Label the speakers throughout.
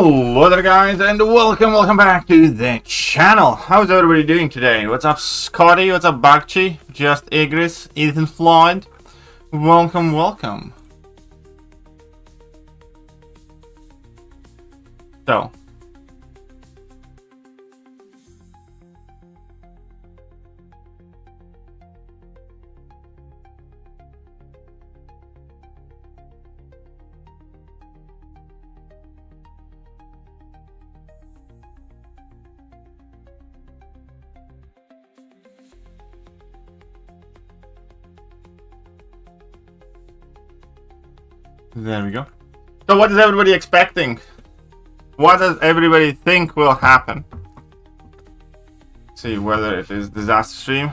Speaker 1: Hello there guys, and welcome back to the channel. How's everybody doing today? What's up Scotty, what's up Bakchi, Just Igris, Ethan Floyd? Welcome. So there we go. So what is everybody expecting? What does everybody think will happen? Let's see whether it is disaster stream.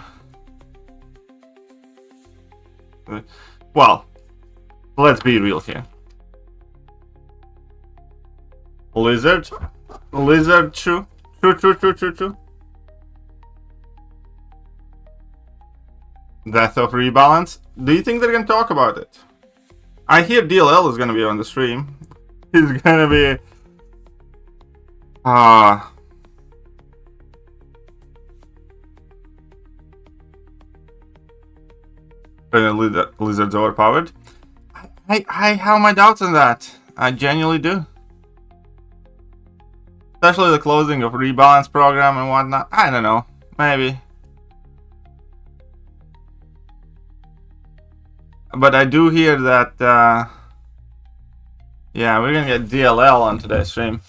Speaker 1: Well, let's be real here. Lizard, true. Death of Rebalance. Do you think they're gonna talk about it? I hear DLL is gonna be on the stream. He's gonna be Lizard's overpowered. I have my doubts on that. I genuinely do. Especially the closing of Rebalance program and whatnot. I don't know. Maybe. But I do hear that, yeah, we're gonna get DLL on today's stream.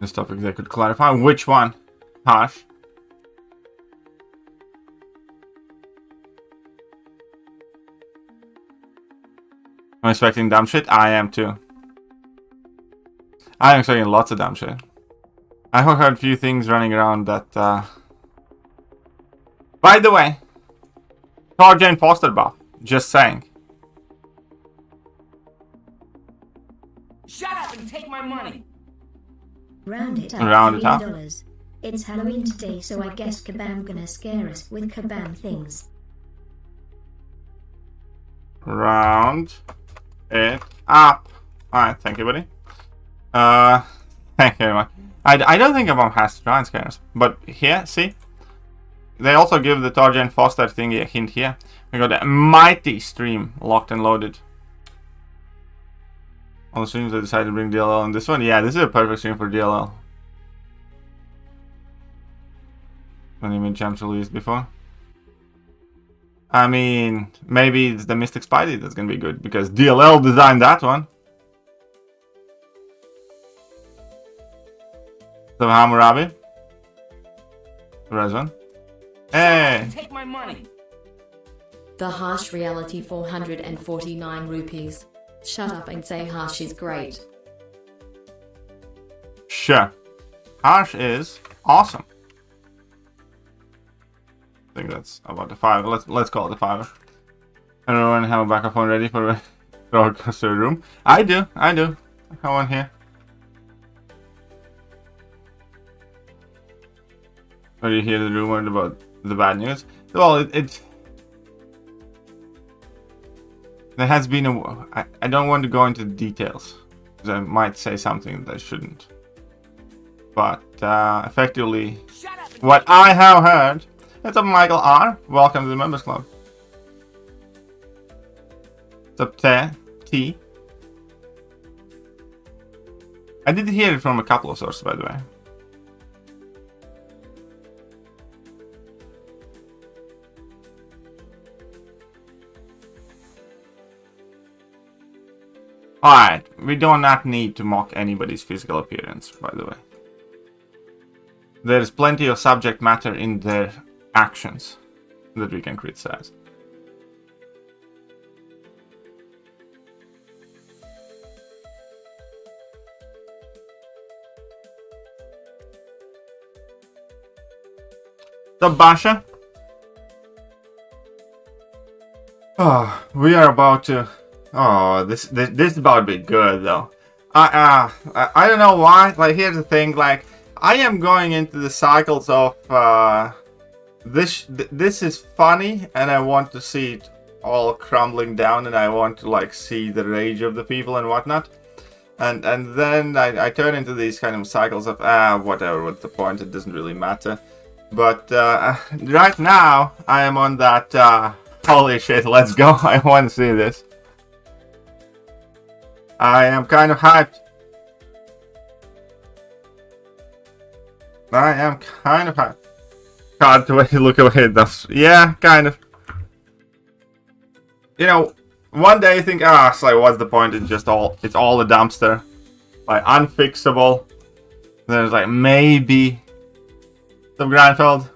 Speaker 1: This topic they could clarify. Which one? Harsh. I'm expecting dumb shit. I am too. I'm expecting lots of dumb shit. I have heard a few things running around that, by the way, Jane Foster buff. Just saying.
Speaker 2: Shut up and take my money.
Speaker 3: Round it up. $3. It's Halloween today, so I guess Kabam gonna scare us with Kabam things.
Speaker 1: Round it up. Alright, thank you, buddy. Thank you very much. I don't think Kabam has to try and scare us, but here, see? They also give the Jane Foster thingy a hint here. We got a mighty stream locked and loaded. On the streams I decided to bring DLL in this one. Yeah, this is a perfect stream for DLL. When you mean champs released before. I mean, maybe it's the Mystic Spidey that's gonna be good because DLL designed that one. So Hammurabi. Rezvan. Hey!
Speaker 2: Take my money.
Speaker 4: The Harsh Reality 449 rupees. Shut up and say Harsh is great.
Speaker 1: Sure. Harsh is awesome. I think that's about the 5. Let's call it the 5. Everyone have a backup phone ready for a roller coaster room? I do. I have one here. Or you hear the rumor about the bad news? Well, there has been I don't want to go into details because I might say something that I shouldn't. But effectively, what I have heard. What's up, Michael R? Welcome to the Members Club. What's up, T? I did hear it from a couple of sources, by the way. Alright, we do not need to mock anybody's physical appearance, by the way. There's plenty of subject matter in their actions that we can criticize. So, Basha? Oh, we are about to... Oh, this is about to be good though. I don't know why. Like, here's the thing. Like, I am going into the cycles of this is funny, and I want to see it all crumbling down and I want to like see the rage of the people and whatnot. And then I turn into these kind of cycles of, whatever, what's the point, it doesn't really matter. But right now, I am on that, holy shit, let's go, I want to see this. I am kind of hyped. I am kind of hyped. God, the way you look away at that. Yeah, kind of. You know, one day you think, it's like, what's the point? It's just it's all a dumpster. Like, unfixable. Then it's like, maybe some Grindfeld.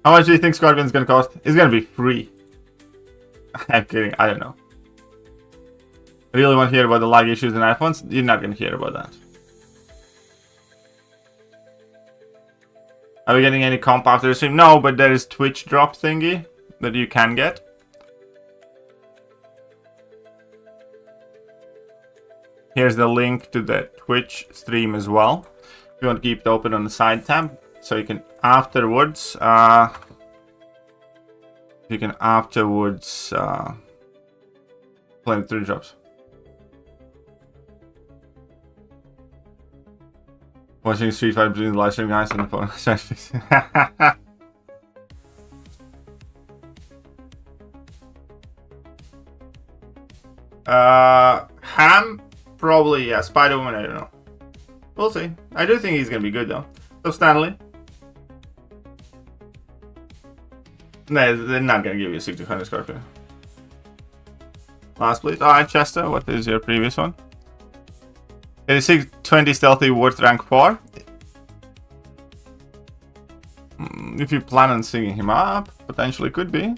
Speaker 1: How much do you think Scorpion's gonna cost? It's gonna be free. I'm kidding, I don't know. Really want to hear about the lag issues in iPhones? You're not gonna hear about that. Are we getting any comp after the stream? No, but there is Twitch drop thingy that you can get. Here's the link to the Twitch stream as well. If you want to keep it open on the side tab, so you can afterwards, claim 3 drops. Watching Street Fighter between the live stream guys and the phone. Ham? Probably, yeah. Spider-Woman, I don't know. We'll see. I do think he's gonna be good though. So Stanley. No, they're not gonna give you a 600 Scorpion. Last please. Alright, Chester, what is your previous one? 86-20 stealthy worth rank 4. If you plan on singing him up, potentially could be.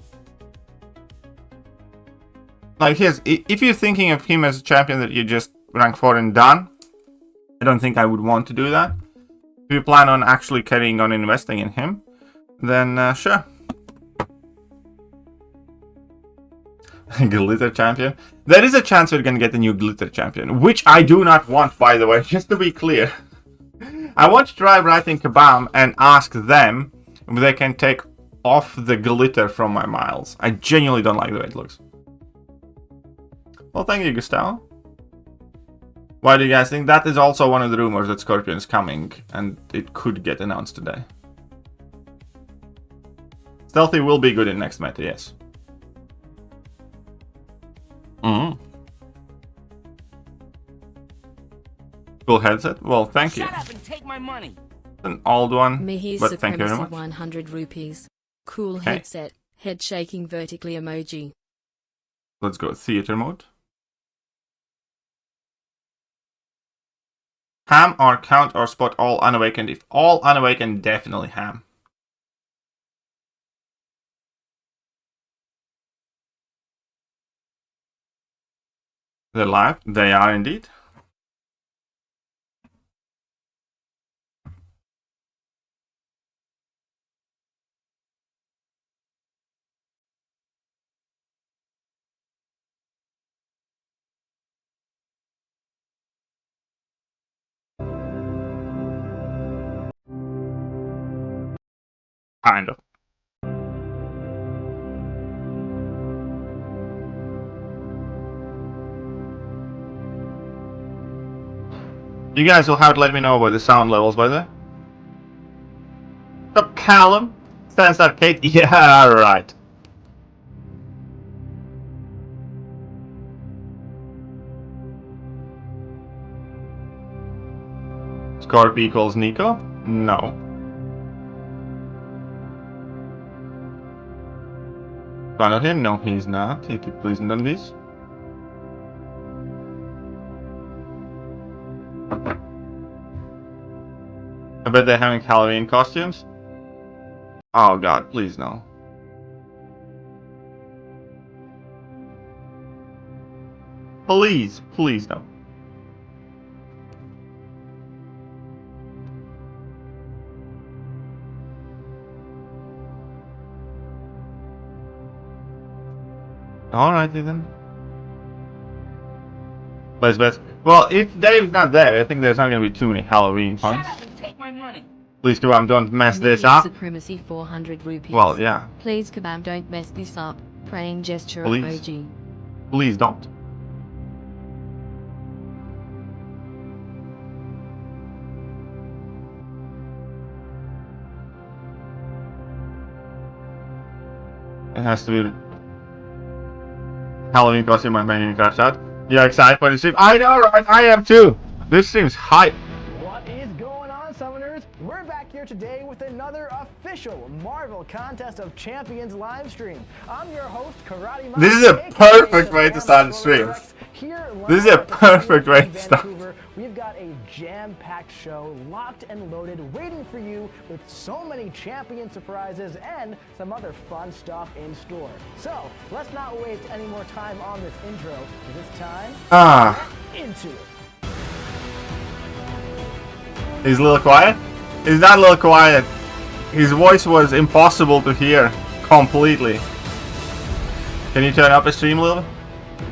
Speaker 1: Like, if you're thinking of him as a champion that you just rank 4 and done, I don't think I would want to do that. If you plan on actually carrying on investing in him, then sure. Glitter champion. There is a chance we're gonna get a new glitter champion, which I do not want, by the way, just to be clear. I want to try writing Kabam and ask them if they can take off the glitter from my miles. I genuinely don't like the way it looks. Well, thank you, Gustavo. Why do you guys think? That is also one of the rumors that Scorpion is coming, and it could get announced today. Stealthy will be good in next meta, yes. Cool headset. Well, thank you.
Speaker 2: Shut up and take my money.
Speaker 1: An old one,
Speaker 4: Mihi's
Speaker 1: but thank you very much.
Speaker 4: 100 rupees. Cool
Speaker 1: Okay.
Speaker 4: headset. Head shaking vertically emoji.
Speaker 1: Let's go theater mode. Ham or count or spot all unawakened. If all unawakened, definitely ham. They're live. They are indeed. Kind of. You guys will have to let me know about the sound levels, by the way. What's up, Callum? Stands Arcade? Yeah, right. Scorp equals Nico? No. Found out him? No, he's not. If you please done this. I bet they're having Halloween costumes. Oh god, please no. Please, please no. Alrighty then. Best. Well, if Dave's not there, I think there's not gonna be too many Halloween puns.
Speaker 2: Shut up and take my money.
Speaker 1: Please, Kabam, don't mess this up.
Speaker 4: Supremacy 400 rupees.
Speaker 1: Well, yeah.
Speaker 4: Please, Kabam, don't mess this up. praying gesture
Speaker 1: Please.
Speaker 4: emoji.
Speaker 1: Please don't. It has to be Halloween costume I'm making a crash out. You're excited for the stream? I know, right? I am too. This seems hype.
Speaker 5: What is going on, Summoners? We're back here today with another official Marvel Contest of Champions live stream. I'm your host, Karate Mike.
Speaker 1: This is a perfect way to start the stream. This is a perfect way to start.
Speaker 5: We've got a jam-packed show, locked and loaded, waiting for you with so many champion surprises and some other fun stuff in store. So, let's not waste any more time on this intro. This time, into it.
Speaker 1: He's a little quiet? He's not a little quiet. His voice was impossible to hear completely. Can you turn up the stream a little?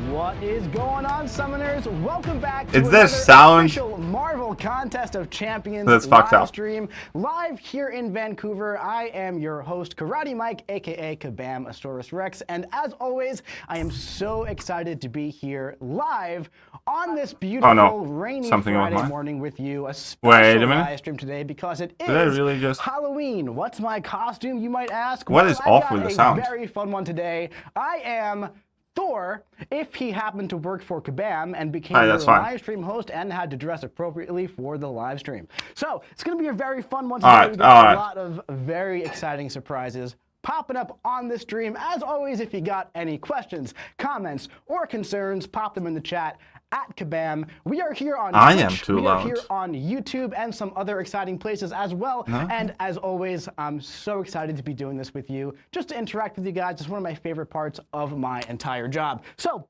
Speaker 5: What is going on, Summoners? Welcome back to
Speaker 1: It's their
Speaker 5: another
Speaker 1: sound.
Speaker 5: official Marvel Contest of Champions
Speaker 1: That's fucked
Speaker 5: live
Speaker 1: up.
Speaker 5: stream. Live here in Vancouver, I am your host, Karate Mike, aka Kabam Astoris Rex, and as always, I am so excited to be here live on this beautiful rainy
Speaker 1: Something on
Speaker 5: Friday
Speaker 1: mine?
Speaker 5: morning with you. A
Speaker 1: Wait a
Speaker 5: special
Speaker 1: minute.
Speaker 5: live stream today because it is
Speaker 1: Did I really just-
Speaker 5: Halloween. What's my costume, you might ask?
Speaker 1: What is
Speaker 5: I
Speaker 1: off
Speaker 5: got
Speaker 1: with the
Speaker 5: a
Speaker 1: sound?
Speaker 5: very fun one today. I am Thor, if he happened to work for Kabam and became
Speaker 1: Alright,
Speaker 5: the
Speaker 1: that's fine.
Speaker 5: live stream host and had to dress appropriately for the live stream. So it's going to be a very fun one today.
Speaker 1: Alright,
Speaker 5: We got
Speaker 1: alright.
Speaker 5: a lot of very exciting surprises popping up on the stream. As always, if you got any questions, comments, or concerns, pop them in the chat at Kabam. We are here on
Speaker 1: I
Speaker 5: Twitch,
Speaker 1: am too
Speaker 5: we
Speaker 1: loud.
Speaker 5: are here on YouTube and some other exciting places as well.
Speaker 1: No.
Speaker 5: And as always, I'm so excited to be doing this with you, just to interact with you guys. It's one of my favorite parts of my entire job. So,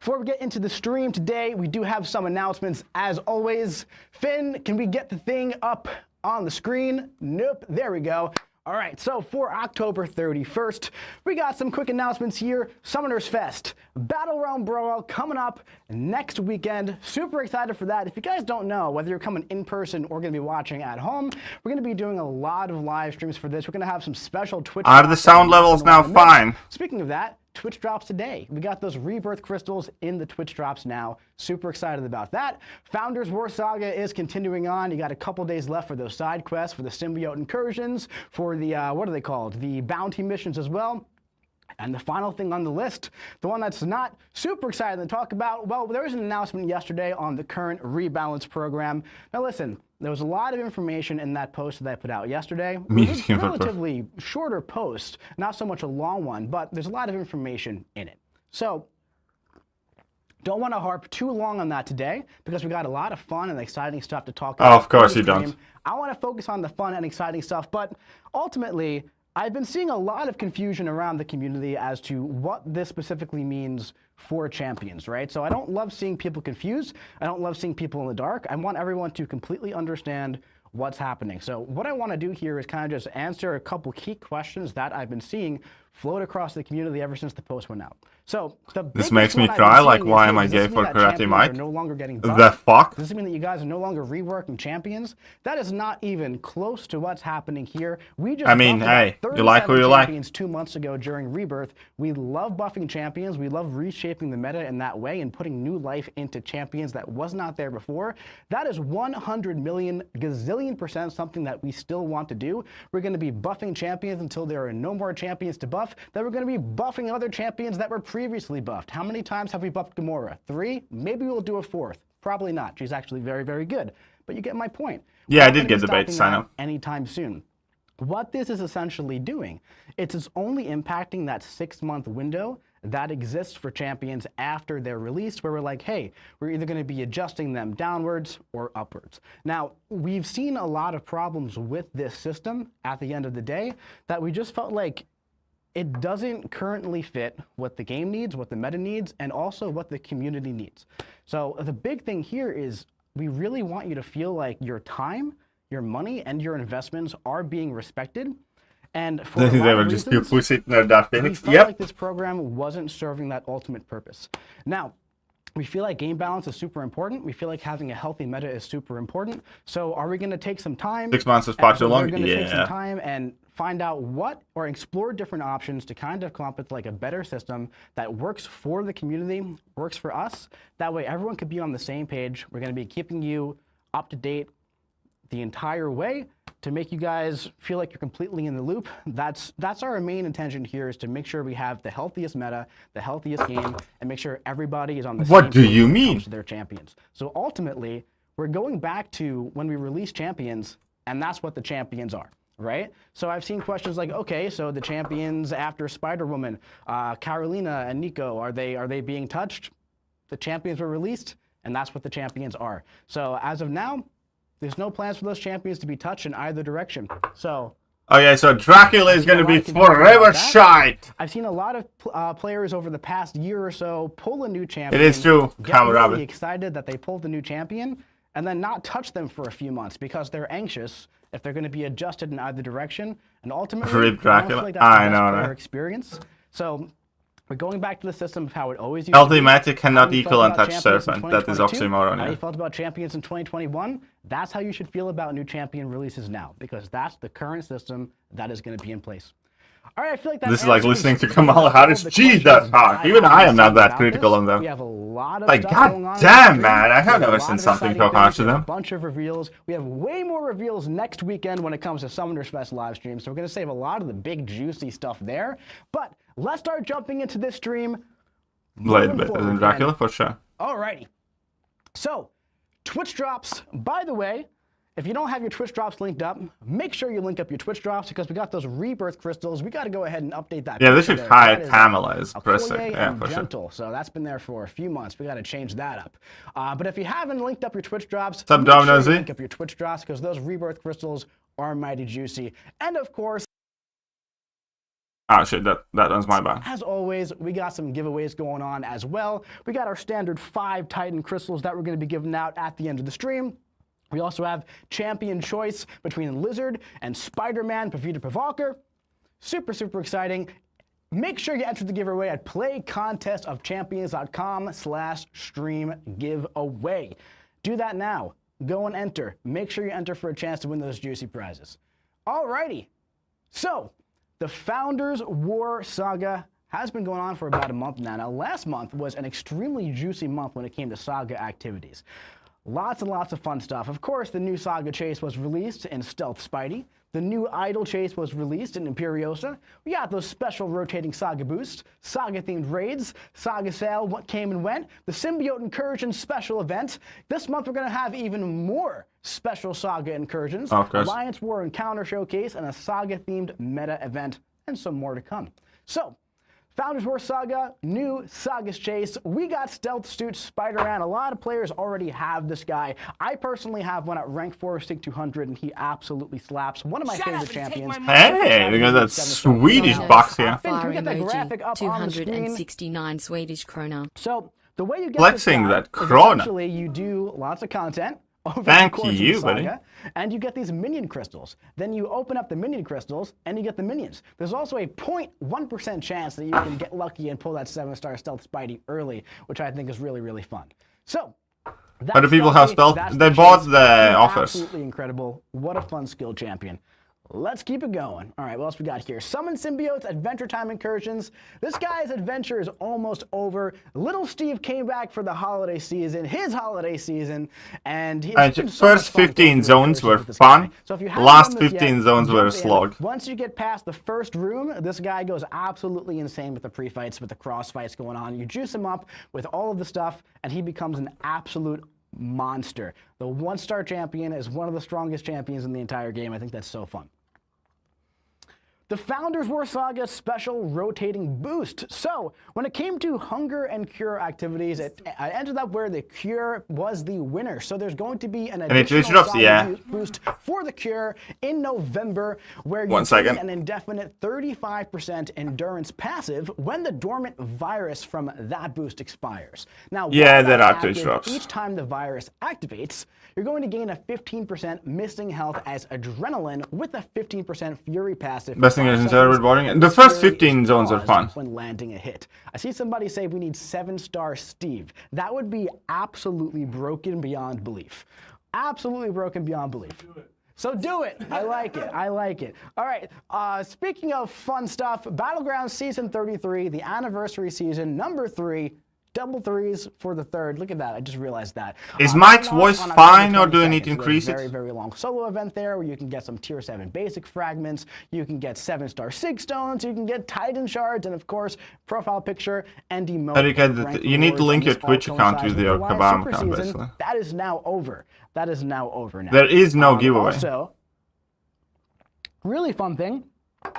Speaker 5: before we get into the stream today, we do have some announcements as always. Finn, can we get the thing up on the screen? Nope, there we go. All right, so for October 31st, we got some quick announcements here. Summoners Fest, Battle Realm Brawl coming up next weekend. Super excited for that. If you guys don't know, whether you're coming in person or going to be watching at home, we're going to be doing a lot of live streams for this. We're going to have some special Twitch.
Speaker 1: Are the
Speaker 5: drops
Speaker 1: sound
Speaker 5: that
Speaker 1: levels
Speaker 5: we're gonna
Speaker 1: now
Speaker 5: miss.
Speaker 1: fine?
Speaker 5: Speaking of that, Twitch drops today. We got those rebirth crystals in the Twitch drops now. Super excited about that. Founders War Saga is continuing on. You got a couple days left for those side quests, for the symbiote incursions, for the, what are they called? The bounty missions as well. And the final thing on the list, the one that's not super excited to talk about, well, there was an announcement yesterday on the current rebalance program. Now listen, there was a lot of information in that post that I put out yesterday. It was a relatively shorter post, not so much a long one, but there's a lot of information in it. So, don't want to harp too long on that today because we got a lot of fun and exciting stuff to talk about.
Speaker 1: Oh, of course
Speaker 5: in the
Speaker 1: you
Speaker 5: stream.
Speaker 1: don't.
Speaker 5: I want to focus on the fun and exciting stuff, but ultimately, I've been seeing a lot of confusion around the community as to what this specifically means for champions, right? So I don't love seeing people confused. I don't love seeing people in the dark. I want everyone to completely understand what's happening. So what I want to do here is kind of just answer a couple key questions that I've been seeing float across the community ever since the post went out. So
Speaker 1: This makes me cry, like, why am I gay for Karate Mike?
Speaker 5: No longer getting
Speaker 1: The
Speaker 5: buffed?
Speaker 1: fuck?
Speaker 5: Does this mean that you guys are no longer reworking champions? That is not even close to what's happening here. We just
Speaker 1: I mean,
Speaker 5: buffed
Speaker 1: hey,
Speaker 5: about
Speaker 1: you like who
Speaker 5: 37
Speaker 1: you like.
Speaker 5: champions 2 months ago during Rebirth. We love buffing champions. We love reshaping the meta in that way and putting new life into champions that was not there before. That is 100 million gazillion% something that we still want to do. We're going to be buffing champions until there are no more champions to buff. Then we're going to be buffing other champions that were previously buffed. How many times have we buffed Gamora? 3? Maybe we'll do a 4th. Probably not. She's actually very, very good. But you get my point.
Speaker 1: Yeah,
Speaker 5: We're
Speaker 1: I
Speaker 5: not
Speaker 1: did
Speaker 5: gonna
Speaker 1: get
Speaker 5: be
Speaker 1: the bait,
Speaker 5: stopping
Speaker 1: I
Speaker 5: that
Speaker 1: know.
Speaker 5: anytime soon. What this is essentially doing, it's only impacting that 6-month window that exists for champions after they're released, where we're like, hey, we're either going to be adjusting them downwards or upwards. Now, we've seen a lot of problems with this system at the end of the day that we just felt like it doesn't currently fit what the game needs, what the meta needs, and also what the community needs. So the big thing here is we really want you to feel like your time, your money, and your investments are being respected. And for a lot
Speaker 1: They
Speaker 5: of
Speaker 1: were just too
Speaker 5: reasons,
Speaker 1: pussy in their dark
Speaker 5: we
Speaker 1: Phoenix.
Speaker 5: felt
Speaker 1: Yep.
Speaker 5: like this program wasn't serving that ultimate purpose. Now, we feel like game balance is super important. We feel like having a healthy meta is super important. So are we going to take some time?
Speaker 1: 6 months is far too long.
Speaker 5: We're going to take some
Speaker 1: Yeah.
Speaker 5: time and find out what, or explore different options to kind of come up with like a better system that works for the community, works for us. That way everyone could be on the same page. We're going to be keeping you up to date the entire way to make you guys feel like you're completely in the loop. That's our main intention here, is to make sure we have the healthiest meta, the healthiest game, and make sure everybody is on the same page.
Speaker 1: What do you mean?
Speaker 5: To their champions. So ultimately, we're going back to when we release champions, and that's what the champions are, right? So I've seen questions like, okay, so the champions after Spider-Woman, Carolina and Nico, are they being touched? The champions were released, and that's what the champions are. So as of now, there's no plans for those champions to be touched in either direction. So.
Speaker 1: Okay, so Dracula is going to be forever shite.
Speaker 5: I've seen a lot of players over the past year or so pull a new champion.
Speaker 1: It is true.
Speaker 5: Get really excited that they pulled the new champion, and then not touch them for a few months because they're anxious if they're going to be adjusted in either direction. And ultimately,
Speaker 1: Rip Dracula.
Speaker 5: Like that's
Speaker 1: I
Speaker 5: the
Speaker 1: know
Speaker 5: best player
Speaker 1: that.
Speaker 5: experience. So we're going back to the system of how it always used
Speaker 1: Healthy
Speaker 5: to be.
Speaker 1: magic cannot
Speaker 5: How you
Speaker 1: equal
Speaker 5: felt about
Speaker 1: untouched
Speaker 5: champions in
Speaker 1: serpent. That is
Speaker 5: 2022,
Speaker 1: oxymoron.
Speaker 5: How
Speaker 1: Yeah.
Speaker 5: you felt about champions in 2021, that's how you should feel about new champion releases now, because that's the current system that is going to be in place. All right, I feel like that
Speaker 1: This is like
Speaker 5: answers
Speaker 1: listening to
Speaker 5: all
Speaker 1: Kamala
Speaker 5: of
Speaker 1: Harris.
Speaker 5: the
Speaker 1: Jeez,
Speaker 5: questions
Speaker 1: that's hard.
Speaker 5: I
Speaker 1: Even
Speaker 5: have
Speaker 1: I am not that
Speaker 5: about
Speaker 1: critical
Speaker 5: this.
Speaker 1: on them.
Speaker 5: We have a lot of
Speaker 1: Like,
Speaker 5: stuff going on.
Speaker 1: goddamn, man, I have
Speaker 5: We
Speaker 1: never
Speaker 5: a
Speaker 1: seen
Speaker 5: lot of
Speaker 1: something
Speaker 5: exciting
Speaker 1: so harsh to
Speaker 5: things. We have
Speaker 1: them.
Speaker 5: A bunch of reveals. We have way more reveals next weekend when it comes to Summoners Fest live stream. So we're going to save a lot of the big juicy stuff there. But let's start jumping into this stream.
Speaker 1: Blade better than Dracula, for sure.
Speaker 5: Alrighty. So, Twitch drops. By the way, if you don't have your Twitch drops linked up, make sure you link up your Twitch drops, because we got those rebirth crystals. We got to go ahead and update that.
Speaker 1: Yeah, they
Speaker 5: picture
Speaker 1: should
Speaker 5: there.
Speaker 1: hire
Speaker 5: That is
Speaker 1: Pamela as
Speaker 5: a
Speaker 1: pressing.
Speaker 5: Koye
Speaker 1: Yeah,
Speaker 5: and
Speaker 1: for sure.
Speaker 5: gentle. So that's been there for a few months. We got to change that up. But if you haven't linked up your Twitch drops,
Speaker 1: What's up,
Speaker 5: make sure
Speaker 1: Domino
Speaker 5: you
Speaker 1: Z?
Speaker 5: link up your Twitch drops, because those rebirth crystals are mighty juicy. And of course,
Speaker 1: Oh shit, that one's my bad.
Speaker 5: as always, we got some giveaways going on as well. We got our standard 5 Titan crystals that we're going to be giving out at the end of the stream. We also have champion choice between Lizard and Spider-Man Pavita Pavakar. Super, super exciting. Make sure you enter the giveaway at playcontestofchampions.com/streamgiveaway. Do that now. Go and enter. Make sure you enter for a chance to win those juicy prizes. Alrighty. So, the Founders War Saga has been going on for about a month now. Now, last month was an extremely juicy month when it came to Saga activities. Lots and lots of fun stuff. Of course, the new Saga Chase was released in Stealth Spidey. The new Idol Chase was released in Imperiosa. We got those special rotating Saga boosts, Saga-themed raids, Saga Sale, what came and went, the Symbiote Incursion special event. This month, we're going to have even more special Saga incursions, Alliance War Encounter Showcase, and a Saga-themed meta event, and some more to come. So, Founders War Saga, new Saga's Chase. We got Stealth Suit Spider-Man. A lot of players already have this guy. I personally have one at rank 4 Sync 200, and he absolutely slaps. One of my favorite champions.
Speaker 1: Hey, look at that Swedish box here.
Speaker 5: Can we get that graphic up on the screen?
Speaker 4: 269 Swedish krona.
Speaker 5: So, the way you get
Speaker 1: Flexing
Speaker 5: this guy
Speaker 1: that
Speaker 5: is
Speaker 1: krona.
Speaker 5: essentially you do lots of content over
Speaker 1: Thank
Speaker 5: the course of
Speaker 1: you,
Speaker 5: the Saga,
Speaker 1: buddy.
Speaker 5: and you get these minion crystals. Then you open up the minion crystals, and you get the minions. There's also a 0.1% chance that you can get lucky and pull that 7-star Stealth Spidey early, which I think is really, really fun. So,
Speaker 1: But do people have stealth?
Speaker 5: that's
Speaker 1: They
Speaker 5: the
Speaker 1: bought
Speaker 5: chase.
Speaker 1: the
Speaker 5: He's
Speaker 1: offers.
Speaker 5: Absolutely incredible. What a fun skill champion. Let's keep it going. All right, what else we got here? Summon Symbiotes, Adventure Time Incursions. This guy's adventure is almost over. Little Steve came back for the holiday season, his holiday season, and
Speaker 1: first 15 zones were fun. Last 15 zones were a slog.
Speaker 5: Once you get past the first room, this guy goes absolutely insane with the pre-fights, with the cross fights going on. You juice him up with all of the stuff, and he becomes an absolute monster. The 1-star champion is one of the strongest champions in the entire game. I think that's so fun. The Founders War Saga special rotating boost. So, when it came to Hunger and Cure activities, it ended up where the Cure was the winner. So there's going to be an additional
Speaker 1: drops,
Speaker 5: Saga
Speaker 1: yeah.
Speaker 5: boost for the Cure in November, where you
Speaker 1: second.
Speaker 5: gain an indefinite 35% endurance passive when the dormant virus from that boost expires. Now,
Speaker 1: Yeah,
Speaker 5: while
Speaker 1: that
Speaker 5: that's
Speaker 1: actually
Speaker 5: active,
Speaker 1: drops.
Speaker 5: each time the virus activates, you're going to gain a 15% missing health as adrenaline with a 15% fury passive.
Speaker 1: Best thing is in server boarding. The first 15 zones are fun.
Speaker 5: When landing a hit. I see somebody say we need 7-star Steve. That would be absolutely broken beyond belief. Absolutely broken beyond belief. So do it. I like it. I like it. All right. Speaking of fun stuff, Battlegrounds Season 33, the anniversary season, number 3. Double threes for the third. Look at that. I just realized that.
Speaker 1: Is Mike's voice fine, or do I need to increase it?
Speaker 5: Very, very long solo event there where you can get some tier 7 basic fragments. You can get 7-star 6 stones. You can get Titan shards, and of course, profile picture and emote.
Speaker 1: You need to link your Twitch account to your Kabam account, basically.
Speaker 5: That is now over. That is now over now.
Speaker 1: There is no giveaway.
Speaker 5: Also, really fun thing.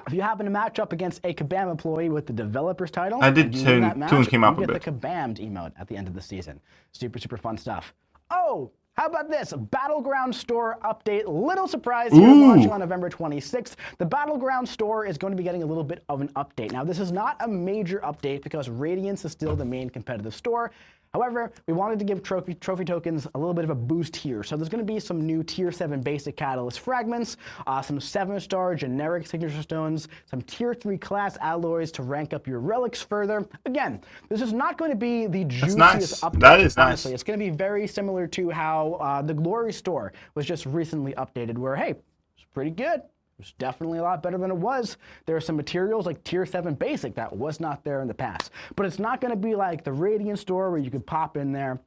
Speaker 5: If you happen to match up against a Kabam employee with the developer's title,
Speaker 1: I did tune him up a bit.
Speaker 5: You get the Kabammed emote at the end of the season. Super, super fun stuff. Oh, how about this? Battleground Store update. Little surprise here, launching on November 26th. The Battleground Store is going to be getting a little bit of an update. Now, this is not a major update because Radiance is still the main competitive store. However, we wanted to give trophy tokens a little bit of a boost here. So there's going to be some new tier 7 basic catalyst fragments, some 7-star generic signature stones, some tier 3 class alloys to rank up your relics further. Again, this is not going to be the juiciest update.
Speaker 1: That is nice.
Speaker 5: Honestly. It's going to be very similar to how the Glory Store was just recently updated, where, hey, it's pretty good. It's definitely a lot better than it was. There are some materials like Tier 7 Basic that was not there in the past. But it's not going to be like the Radiant Store where you could pop in there,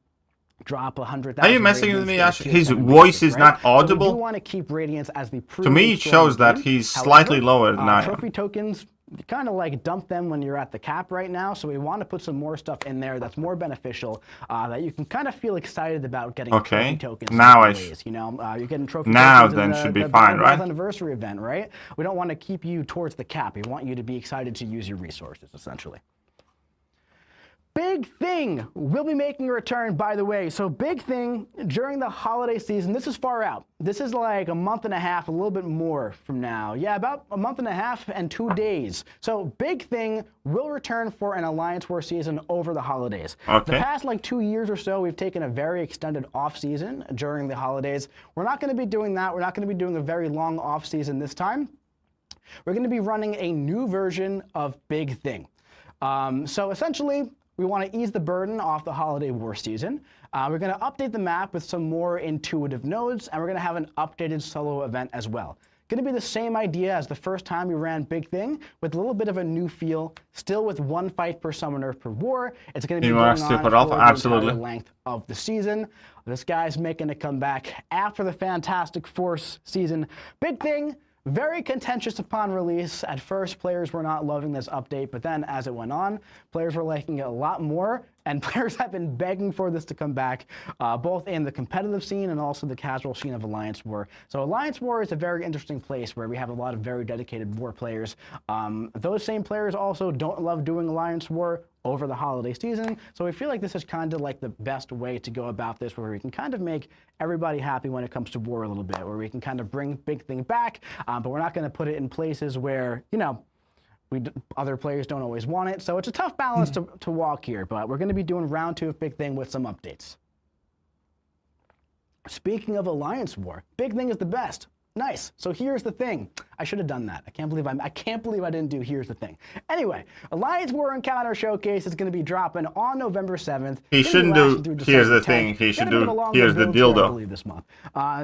Speaker 5: drop 100,000.
Speaker 1: Are you messing with me, Ash? His voice is not audible.
Speaker 5: So we do want to keep Radiance as the
Speaker 1: to me, it shows that he's slightly lower than I am.
Speaker 5: Trophy tokens, you kind of like dump them when you're at the cap right now, so we want to put some more stuff in there that's more beneficial, that you can kind of feel excited about getting trophy tokens.
Speaker 1: Now
Speaker 5: you know, you're getting trophy
Speaker 1: now
Speaker 5: tokens
Speaker 1: then
Speaker 5: in
Speaker 1: should be fine, right?
Speaker 5: Anniversary event, right? We don't want to keep you towards the cap. We want you to be excited to use your resources, essentially. Big Thing will be making a return, by the way. So Big Thing during the holiday season, this is far out. This is like a month and a half, a little bit more from now. Yeah, about a month and a half and 2 days. So Big Thing will return for an Alliance War season over the holidays.
Speaker 1: Okay.
Speaker 5: The past like 2 years or so, we've taken a very extended off season during the holidays. We're not going to be doing that. We're not going to be doing a very long off season this time. We're going to be running a new version of Big Thing. So essentially, we want to ease the burden off the holiday war season. We're going to update the map with some more intuitive nodes, and we're going to have an updated solo event as well. Going to be the same idea as the first time we ran Big Thing, with a little bit of a new feel, still with 1 fight per summoner per war. It's going to be going on for the entire length of the season. This guy's making a comeback after the Fantastic Force season. Big Thing, very contentious upon release. At first, players were not loving this update, but then as it went on, players were liking it a lot more, and players have been begging for this to come back, both in the competitive scene and also the casual scene of Alliance War. So Alliance War is a very interesting place where we have a lot of very dedicated war players. Those same players also don't love doing Alliance War over the holiday season, so we feel like this is kind of like the best way to go about this, where we can kind of make everybody happy when it comes to war a little bit, where we can kind of bring Big Thing back, but we're not going to put it in places where, you know, other players don't always want it. So it's a tough balance to walk here, but we're going to be doing round 2 of Big Thing with some updates. Speaking of Alliance War, Big Thing is the best. Nice. So here's the thing. I should have done that. I can't believe I didn't do here's the thing. Anyway, Alliance War Encounter Showcase is going to be dropping on November 7th.
Speaker 1: He shouldn't do here's the thing. He should do here's the dildo.
Speaker 5: I believe this month.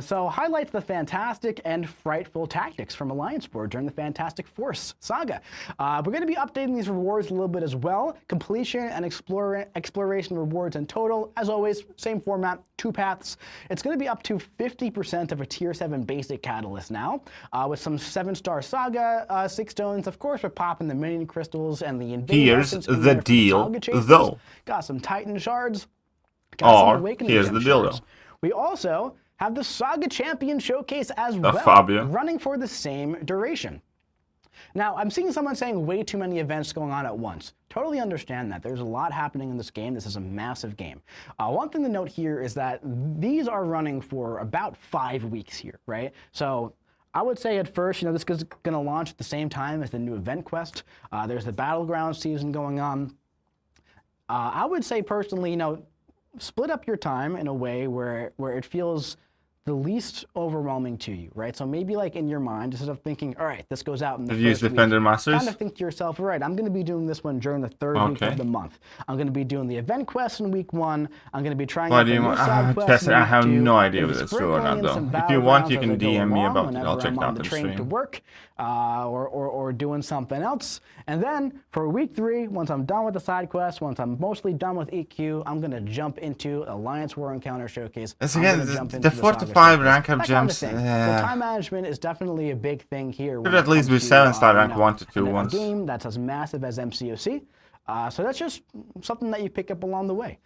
Speaker 5: So highlights the fantastic and frightful tactics from Alliance War during the Fantastic Force saga. We're going to be updating these rewards a little bit as well. Completion and exploration rewards in total. As always, same format, 2 paths. It's going to be up to 50% of a tier 7 basic catalyst now, with some 7-star saga 6 stones. Of course, we're popping the minion crystals and the
Speaker 1: here's the deal, though.
Speaker 5: Got some Titan shards.
Speaker 1: Or here's the deal, though.
Speaker 5: We also have the Saga Champion Showcase as well, running for the same duration. Now, I'm seeing someone saying way too many events going on at once. Totally understand that. There's a lot happening in this game. This is a massive game. One thing to note here is that these are running for about 5 weeks here, right? So I would say at first, you know, this is going to launch at the same time as the new event quest. There's the Battleground season going on. I would say personally, you know, split up your time in a way where it feels the least overwhelming to you, right? So maybe like in your mind, instead of thinking, all right, this goes out in the
Speaker 1: Have you used Defender Masters?
Speaker 5: kind of think to yourself, all right, I'm going to be doing this one during the third week of the month. I'm going to be doing the event quest in week 1. I'm going to be trying out the new side quest
Speaker 1: Chester,
Speaker 5: in
Speaker 1: I
Speaker 5: week
Speaker 1: have
Speaker 5: 2.
Speaker 1: no idea
Speaker 5: Maybe
Speaker 1: whether it's true or
Speaker 5: sprinkling
Speaker 1: not,
Speaker 5: in some
Speaker 1: though. If you want, you
Speaker 5: battlegrounds
Speaker 1: can
Speaker 5: as I go
Speaker 1: DM me
Speaker 5: along
Speaker 1: about it.
Speaker 5: whenever
Speaker 1: I'll check
Speaker 5: I'm
Speaker 1: it
Speaker 5: on
Speaker 1: out
Speaker 5: the
Speaker 1: on
Speaker 5: train to
Speaker 1: stream.
Speaker 5: work, or doing something else. And then for week 3, once I'm done with the side quest, once I'm mostly done with EQ, I'm going to jump into Alliance War Encounter Showcase.
Speaker 1: Again, the 4 to 5 rank up jumps.
Speaker 5: So time management is definitely a big thing here.
Speaker 1: Should at least be 7-star rank 1 to 2 ones.
Speaker 5: A game that's as massive as MCOC. So that's just something that you pick up along the way.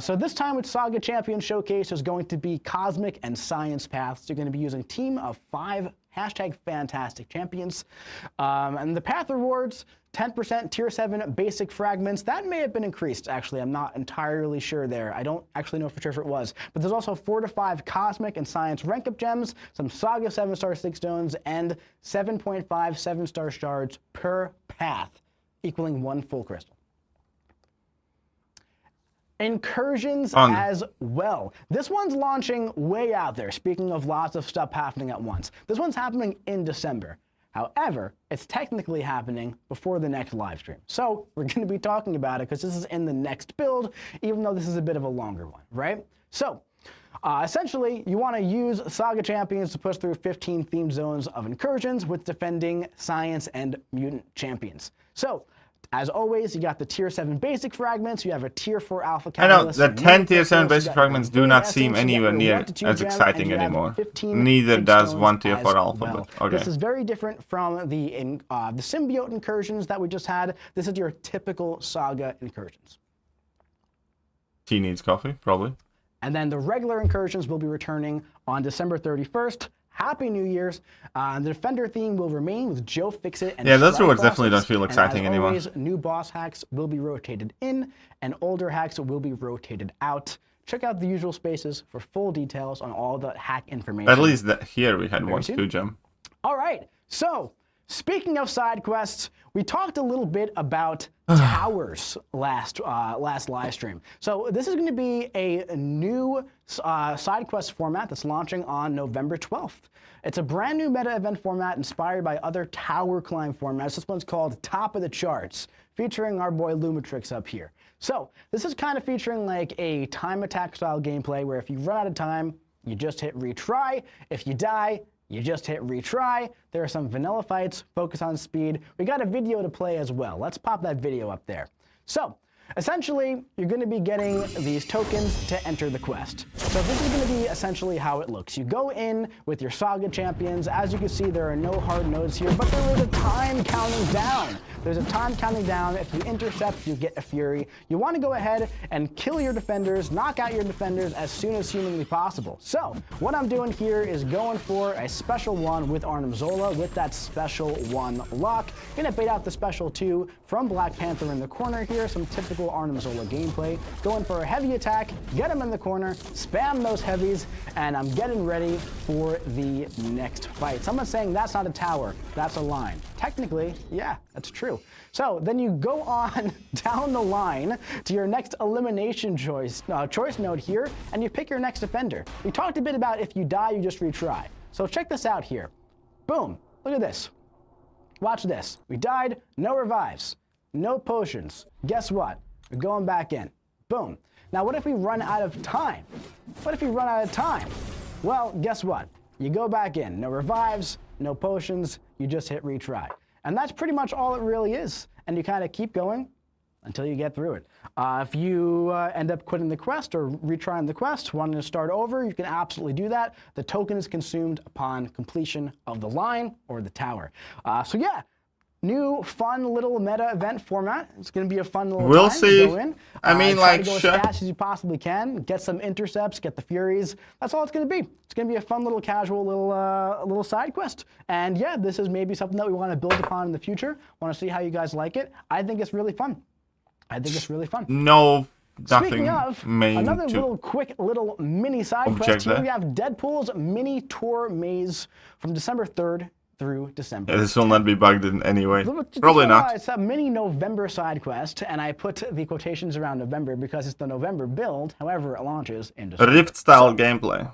Speaker 5: So this time with Saga Champion Showcase, there's going to be Cosmic and Science paths. You're going to be using team of 5 #fantastic champions. And the path rewards, 10% tier 7 basic fragments. That may have been increased, actually. I'm not entirely sure there. I don't actually know for sure if it was. But there's also 4 to 5 Cosmic and Science rank up gems, some Saga 7-star 6 stones, and 7.5 7-star shards per path, equaling 1 full crystal. Incursions as well. This one's launching way out there, speaking of lots of stuff happening at once. This one's happening in December. However, it's technically happening before the next live stream. So we're going to be talking about it because this is in the next build, even though this is a bit of a longer one, right? So essentially, you want to use Saga Champions to push through 15 themed zones of incursions with defending Science and Mutant champions. So as always, you got the tier 7 basic fragments, you have a tier 4 alpha catalyst.
Speaker 1: I know, the 10 tier 7 basic fragments do not seem anywhere near as exciting anymore. Neither does 1 tier 4 alpha.
Speaker 5: Well.
Speaker 1: Okay.
Speaker 5: This is very different from the symbiote incursions that we just had. This is your typical Saga incursions.
Speaker 1: He needs coffee, probably.
Speaker 5: And then the regular incursions will be returning on December 31st. Happy New Year's. The Defender theme will remain with Joe Fixit and
Speaker 1: yeah, those
Speaker 5: Strike
Speaker 1: rewards
Speaker 5: bosses.
Speaker 1: definitely don't feel exciting
Speaker 5: and as
Speaker 1: anymore.
Speaker 5: Always, new boss hacks will be rotated in, and older hacks will be rotated out. Check out the usual spaces for full details on all the hack information.
Speaker 1: At least here we had 1 to 2 gem.
Speaker 5: All right, so speaking of side quests, we talked a little bit about towers last live stream. So this is going to be a new side quest format that's launching on November 12th. It's a brand new meta event format inspired by other tower climb formats. This one's called Top of the Charts, featuring our boy Lumatrix up here. So this is kind of featuring like a time attack style gameplay where if you run out of time, you just hit retry. If you die, you just hit retry. There are some vanilla fights, focus on speed. We got a video to play as well. Let's pop that video up there. So essentially, you're going to be getting these tokens to enter the quest. So this is going to be essentially how it looks. You go in with your Saga champions. As you can see, there are no hard nodes here, but there is a time counting down. There's a time counting down. If you intercept, you get a Fury. You want to go ahead and kill your defenders, knock out your defenders as soon as humanly possible. So what I'm doing here is going for a special 1 with Arnim Zola with that special 1 lock. Gonna bait out the special 2 from Black Panther in the corner here. Some typical Arnim Zola gameplay. Going for a heavy attack, get him in the corner, spam those heavies, and I'm getting ready for the next fight. Someone's saying that's not a tower, that's a line. Technically, yeah, that's true. So then you go on down the line to your next elimination choice node here, and you pick your next defender. We talked a bit about if you die, you just retry. So check this out here. Boom, look at this. Watch this. We died, no revives, no potions. Guess what? We're going back in. Boom. Now what if we run out of time? What if we run out of time? Well, guess what? You go back in. No revives, no potions, you just hit retry. And that's pretty much all it really is. And you kind of keep going until you get through it. If you end up quitting the quest or retrying the quest, wanting to start over, you can absolutely do that. The token is consumed upon completion of the line or the tower. So yeah, new fun little meta event format. It's going to be a fun little
Speaker 1: we'll
Speaker 5: time
Speaker 1: see.
Speaker 5: to go in.
Speaker 1: I mean,
Speaker 5: try
Speaker 1: like,
Speaker 5: to go as fast as you possibly can. Get some intercepts, get the Furies. That's all it's going to be. It's going to be a fun little casual little side quest. And yeah, this is maybe something that we want to build upon in the future. Want to see how you guys like it. I think it's really fun. I think it's really fun.
Speaker 1: No, nothing.
Speaker 5: Speaking of, another little quick little mini side quest. Here we have Deadpool's mini tour maze from December 3rd through December.
Speaker 1: Yeah, this will not be bugged in any way. Probably not.
Speaker 5: It's a mini November side quest, and I put the quotations around November because it's the November build. However, it launches in December.
Speaker 1: Rift style gameplay.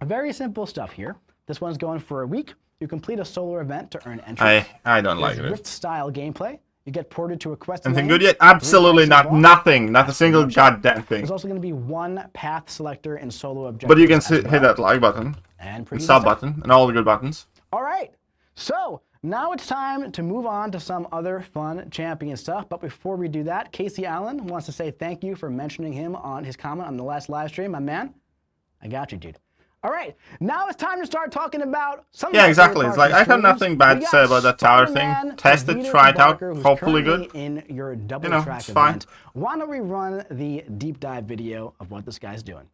Speaker 5: Very simple stuff here. This one's going for a week. You complete a solo event to earn entry.
Speaker 1: I don't like it.
Speaker 5: Rift-style gameplay. You get ported to a quest.
Speaker 1: Anything good yet? Absolutely not. Nothing. Not a single goddamn thing.
Speaker 5: There's also going to be one path selector in solo objectives.
Speaker 1: But you can hit that like button,
Speaker 5: and
Speaker 1: sub button, and all the good buttons.
Speaker 5: All right. So now it's time to move on to some other fun champion stuff. But before we do that, Casey Allen wants to say thank you for mentioning him on his comment on the last live stream. My man, I got you, dude. All right, now it's time to start talking about some.
Speaker 1: Yeah, exactly. It's like I have nothing bad to say about that tower thing. Test it, try it out. Hopefully good.
Speaker 5: In your double track
Speaker 1: it's fine.
Speaker 5: event. Why don't we run the deep dive video of what this guy's doing?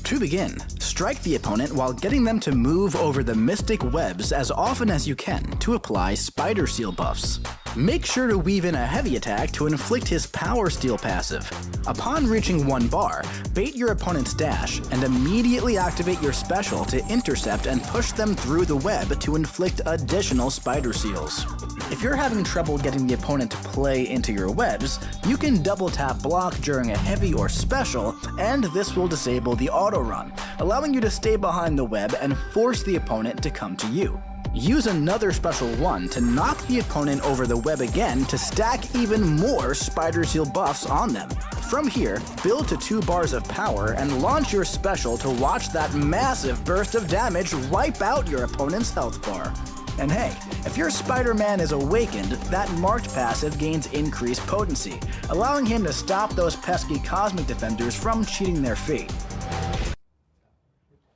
Speaker 6: To begin, strike the opponent while getting them to move over the mystic webs as often as you can to apply spider seal buffs. Make sure to weave in a heavy attack to inflict his power steal passive. Upon reaching 1 bar, bait your opponent's dash and immediately activate your special to intercept and push them through the web to inflict additional spider seals. If you're having trouble getting the opponent to play into your webs, you can double tap block during a heavy or special, and this will disable the auto run, allowing you to stay behind the web and force the opponent to come to you. Use another special one to knock the opponent over the web again to stack even more spider seal buffs on them. From here, build to 2 bars of power and launch your special to watch that massive burst of damage wipe out your opponent's health bar. And hey, if your Spider-Man is awakened, that marked passive gains increased potency, allowing him to stop those pesky cosmic defenders from cheating their fate.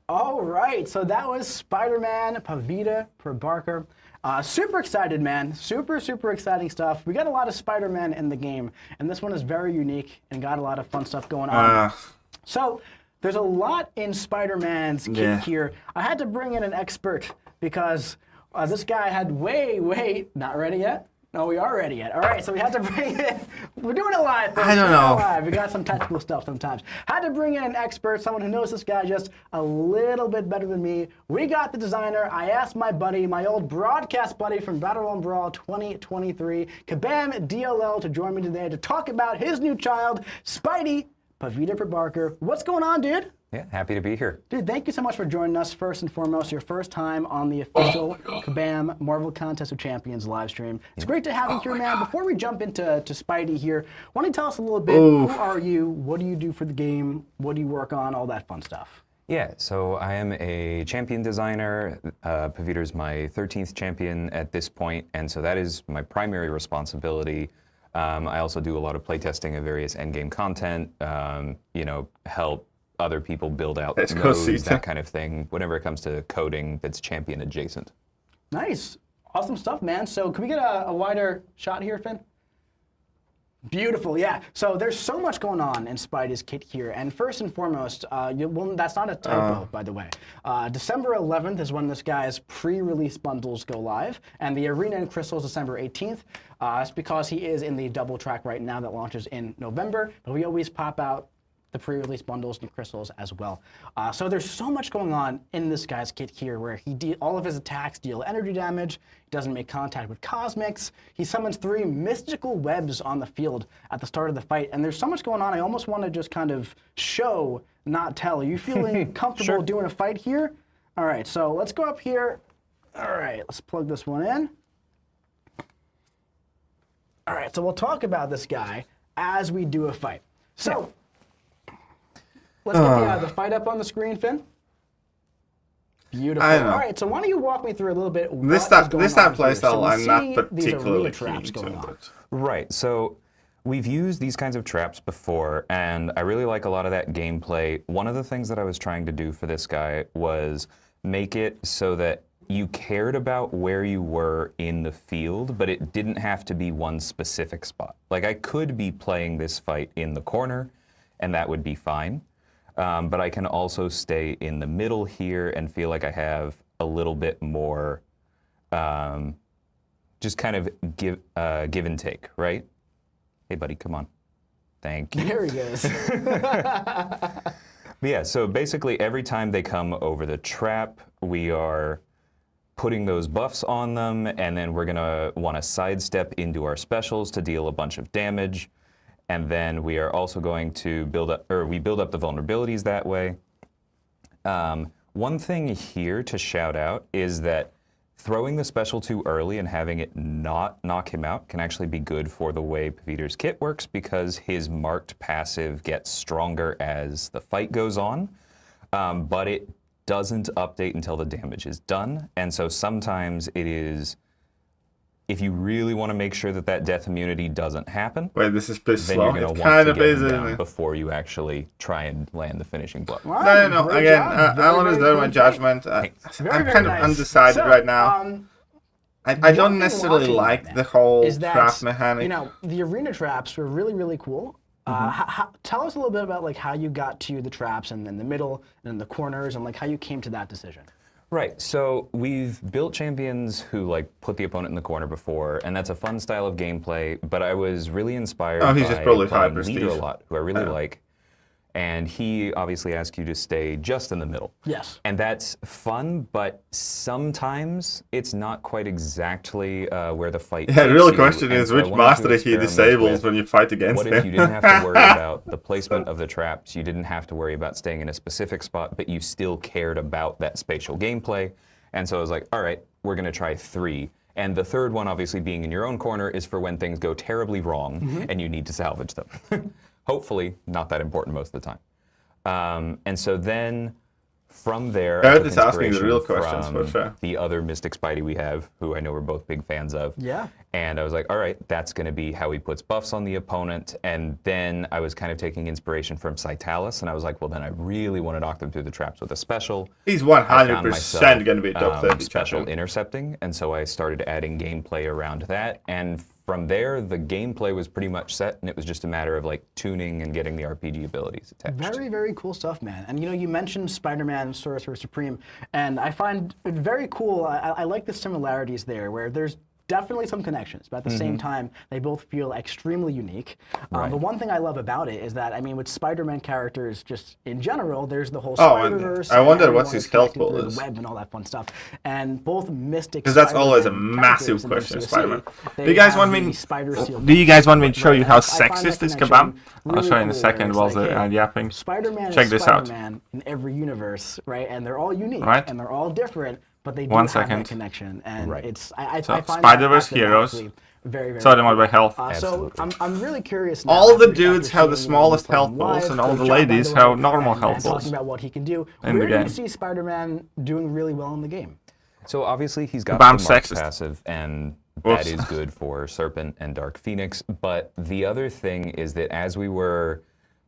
Speaker 5: All right, so that was Spider-Man Pavita Prabarker. Super excited, man. Super exciting stuff. We got a lot of Spider-Man in the game, and this one is very unique and got a lot of fun stuff going on. So there's a lot in Spider-Man's kit here. I had to bring in an expert because this guy had not ready yet? No, we are ready yet. All right, so we had to bring in, we're doing it live.
Speaker 1: I don't know.
Speaker 5: Live. We got some technical stuff sometimes. Had to bring in an expert, someone who knows this guy just a little bit better than me. We got the designer. I asked my buddy, my old broadcast buddy from Battleground Brawl 2023, Kabam DLL, to join me today to talk about his new child, Spidey Pavita Prabarker. What's going on, dude?
Speaker 7: Yeah, happy to be here.
Speaker 5: Dude, thank you so much for joining us. First and foremost, your first time on the official Kabam Marvel Contest of Champions live stream. It's great to have you here, man. Before we jump into Spidey here, why don't you tell us a little bit, who are you, what do you do for the game, what do you work on, all that fun stuff?
Speaker 7: Yeah, so I am a champion designer. Pavita's my 13th champion at this point, and so that is my primary responsibility. I also do a lot of playtesting of various endgame content, you know, help other people build out nodes, that kind of thing, whenever it comes to coding that's champion adjacent.
Speaker 5: Nice. Awesome stuff, man. So can we get a wider shot here, Finn? Beautiful, yeah. So there's so much going on in Spidey's kit here. And first and foremost, that's not a typo, by the way. December 11th is when this guy's pre-release bundles go live. And the Arena and Crystal is December 18th. It's because he is in the double track right now that launches in November. But we always pop out the pre-release bundles and crystals as well. So there's so much going on in this guy's kit here where all of his attacks deal energy damage, he doesn't make contact with cosmics, he summons 3 mystical webs on the field at the start of the fight, and there's so much going on, I almost want to just kind of show, not tell. Are you feeling comfortable doing a fight here? All right, so let's go up here. All right, let's plug this one in. All right, so we'll talk about this guy as we do a fight. So, let's get the fight up on the screen, Finn. Beautiful. All right, so why don't you walk me through a little bit
Speaker 1: this type playstyle I'm not particularly keen to.
Speaker 7: Right, so we've used these kinds of traps before, and I really like a lot of that gameplay. One of the things that I was trying to do for this guy was make it so that you cared about where you were in the field, but it didn't have to be one specific spot. Like, I could be playing this fight in the corner, and that would be fine. But I can also stay in the middle here and feel like I have a little bit more just kind of give and take, right? Hey, buddy, come on. Thank you.
Speaker 5: There he goes.
Speaker 7: But yeah, so basically every time they come over the trap, we are putting those buffs on them, and then we're going to want to sidestep into our specials to deal a bunch of damage. And then we are also going to build up the vulnerabilities that way. One thing here to shout out is that throwing the special too early and having it not knock him out can actually be good for the way Paviter's kit works, because his marked passive gets stronger as the fight goes on, but it doesn't update until the damage is done. And so sometimes it is, if you really want to make sure that that death immunity doesn't happen,
Speaker 1: wait, this is pretty
Speaker 7: then
Speaker 1: slow.
Speaker 7: you're going
Speaker 1: It
Speaker 7: to want
Speaker 1: kind
Speaker 7: to
Speaker 1: of
Speaker 7: get
Speaker 1: is,
Speaker 7: him
Speaker 1: isn't
Speaker 7: down
Speaker 1: it?
Speaker 7: before you actually try and land the finishing blow.
Speaker 1: No.
Speaker 5: Great
Speaker 1: Again,
Speaker 5: job.
Speaker 1: I want to
Speaker 5: Very
Speaker 1: reserve my
Speaker 5: cool
Speaker 1: judgment.
Speaker 5: Very,
Speaker 1: I'm
Speaker 5: very
Speaker 1: kind of
Speaker 5: nice.
Speaker 1: undecided
Speaker 5: So,
Speaker 1: right now. I
Speaker 5: one
Speaker 1: don't
Speaker 5: thing
Speaker 1: necessarily
Speaker 5: watching
Speaker 1: like
Speaker 5: that
Speaker 1: the whole
Speaker 5: is that,
Speaker 1: trap mechanic.
Speaker 5: You know, the arena traps were really, really cool. Tell us a little bit about like how you got to the traps and in the middle and in the corners, and like how you came to that decision.
Speaker 7: Right, so we've built champions who like put the opponent in the corner before, and that's a fun style of gameplay, but I was really inspired
Speaker 1: Oh, he's
Speaker 7: by
Speaker 1: just probably high
Speaker 7: playing Leader a
Speaker 1: prestige.
Speaker 7: lot, who I really like, and he obviously asks you to stay just in the middle.
Speaker 5: Yes.
Speaker 7: And that's fun, but sometimes it's not quite exactly where the fight
Speaker 1: Yeah, the
Speaker 7: takes
Speaker 1: real
Speaker 7: you,
Speaker 1: question
Speaker 7: and
Speaker 1: is
Speaker 7: so I
Speaker 1: which
Speaker 7: wanted to
Speaker 1: master he
Speaker 7: experiment
Speaker 1: disables
Speaker 7: with,
Speaker 1: when you fight against
Speaker 7: what
Speaker 1: him.
Speaker 7: if you didn't have to worry about the placement of the traps, you didn't have to worry about staying in a specific spot, but you still cared about that spatial gameplay. And so I was like, all right, we're going to try 3. And the third one, obviously being in your own corner, is for when things go terribly wrong and you need to salvage them. Hopefully, not that important most of the time. And so then from there, I
Speaker 1: Garrett
Speaker 7: took
Speaker 1: is asking the
Speaker 7: inspiration
Speaker 1: real questions,
Speaker 7: from
Speaker 1: for sure.
Speaker 7: the other Mystic Spidey we have, who I know we're both big fans of.
Speaker 5: Yeah.
Speaker 7: And I was like, all right, that's going to be how he puts buffs on the opponent. And then I was kind of taking inspiration from Cytalis, and I was like, well, then I really want to knock them through the traps with a special.
Speaker 1: He's
Speaker 7: I found
Speaker 1: 100%
Speaker 7: myself,
Speaker 1: going to be a top 30
Speaker 7: special
Speaker 1: champion.
Speaker 7: intercepting, and so I started adding gameplay around that. And from there, the gameplay was pretty much set, and it was just a matter of like tuning and getting the RPG abilities attached.
Speaker 5: Very, very cool stuff, man. And you know, you mentioned Spider-Man, Sorcerer Supreme, and I find it very cool. I like the similarities there, where there's definitely some connections, but at the same time, they both feel extremely unique.
Speaker 7: Right.
Speaker 5: But one thing I love about it is that, I mean, with Spider-Man characters, just in general, there's the whole
Speaker 1: Oh, and
Speaker 5: Spider-Verse.
Speaker 1: I wonder
Speaker 5: everyone
Speaker 1: what's his
Speaker 5: is
Speaker 1: health
Speaker 5: connected
Speaker 1: pool
Speaker 5: through
Speaker 1: is.
Speaker 5: the web and all that fun stuff. And both Mystic,
Speaker 1: 'Cause that's always a
Speaker 5: Spider-Man
Speaker 1: massive
Speaker 5: characters in
Speaker 1: question,
Speaker 5: MCOC,
Speaker 1: Spider-Man.
Speaker 5: they
Speaker 1: Do you guys
Speaker 5: have
Speaker 1: want
Speaker 5: the
Speaker 1: me?
Speaker 5: Spider Seal
Speaker 1: Do you guys want me to show
Speaker 5: right,
Speaker 1: you
Speaker 5: and
Speaker 1: how
Speaker 5: I find
Speaker 1: sexist
Speaker 5: that
Speaker 1: is
Speaker 5: connection
Speaker 1: Kabam? I'll
Speaker 5: really
Speaker 1: show you in a
Speaker 5: cool,
Speaker 1: second
Speaker 5: where it's
Speaker 1: while
Speaker 5: like,
Speaker 1: they're
Speaker 5: hey,
Speaker 1: yapping.
Speaker 5: Spider-Man
Speaker 1: Check
Speaker 5: is
Speaker 1: this out.
Speaker 5: Spider-Man in every universe, right? And they're all unique,
Speaker 1: Right.
Speaker 5: and they're all different, but they do
Speaker 1: One
Speaker 5: have
Speaker 1: second.
Speaker 5: that connection. And
Speaker 7: Right.
Speaker 5: it's I
Speaker 1: So,
Speaker 5: find
Speaker 1: Spider-Verse
Speaker 5: that
Speaker 1: heroes.
Speaker 5: mathematically very, very
Speaker 1: Sort them out
Speaker 5: cool.
Speaker 1: by health.
Speaker 5: So
Speaker 7: Absolutely.
Speaker 5: I'm really curious now.
Speaker 1: All the
Speaker 5: after
Speaker 1: dudes have the
Speaker 5: seeing
Speaker 1: smallest
Speaker 5: him
Speaker 1: health
Speaker 5: live,
Speaker 1: balls, and all
Speaker 5: great
Speaker 1: the
Speaker 5: job, by
Speaker 1: ladies
Speaker 5: way,
Speaker 1: have normal
Speaker 5: and
Speaker 1: health balls
Speaker 5: talking about what he can do.
Speaker 1: in
Speaker 5: Where
Speaker 1: the
Speaker 5: do you
Speaker 1: game.
Speaker 5: see Spider-Man doing really well in the game?
Speaker 7: So obviously he's got
Speaker 1: Kabam's
Speaker 7: the marked
Speaker 1: sexist.
Speaker 7: passive, and
Speaker 1: Whoops.
Speaker 7: that is good for Serpent and Dark Phoenix. But the other thing is that as we were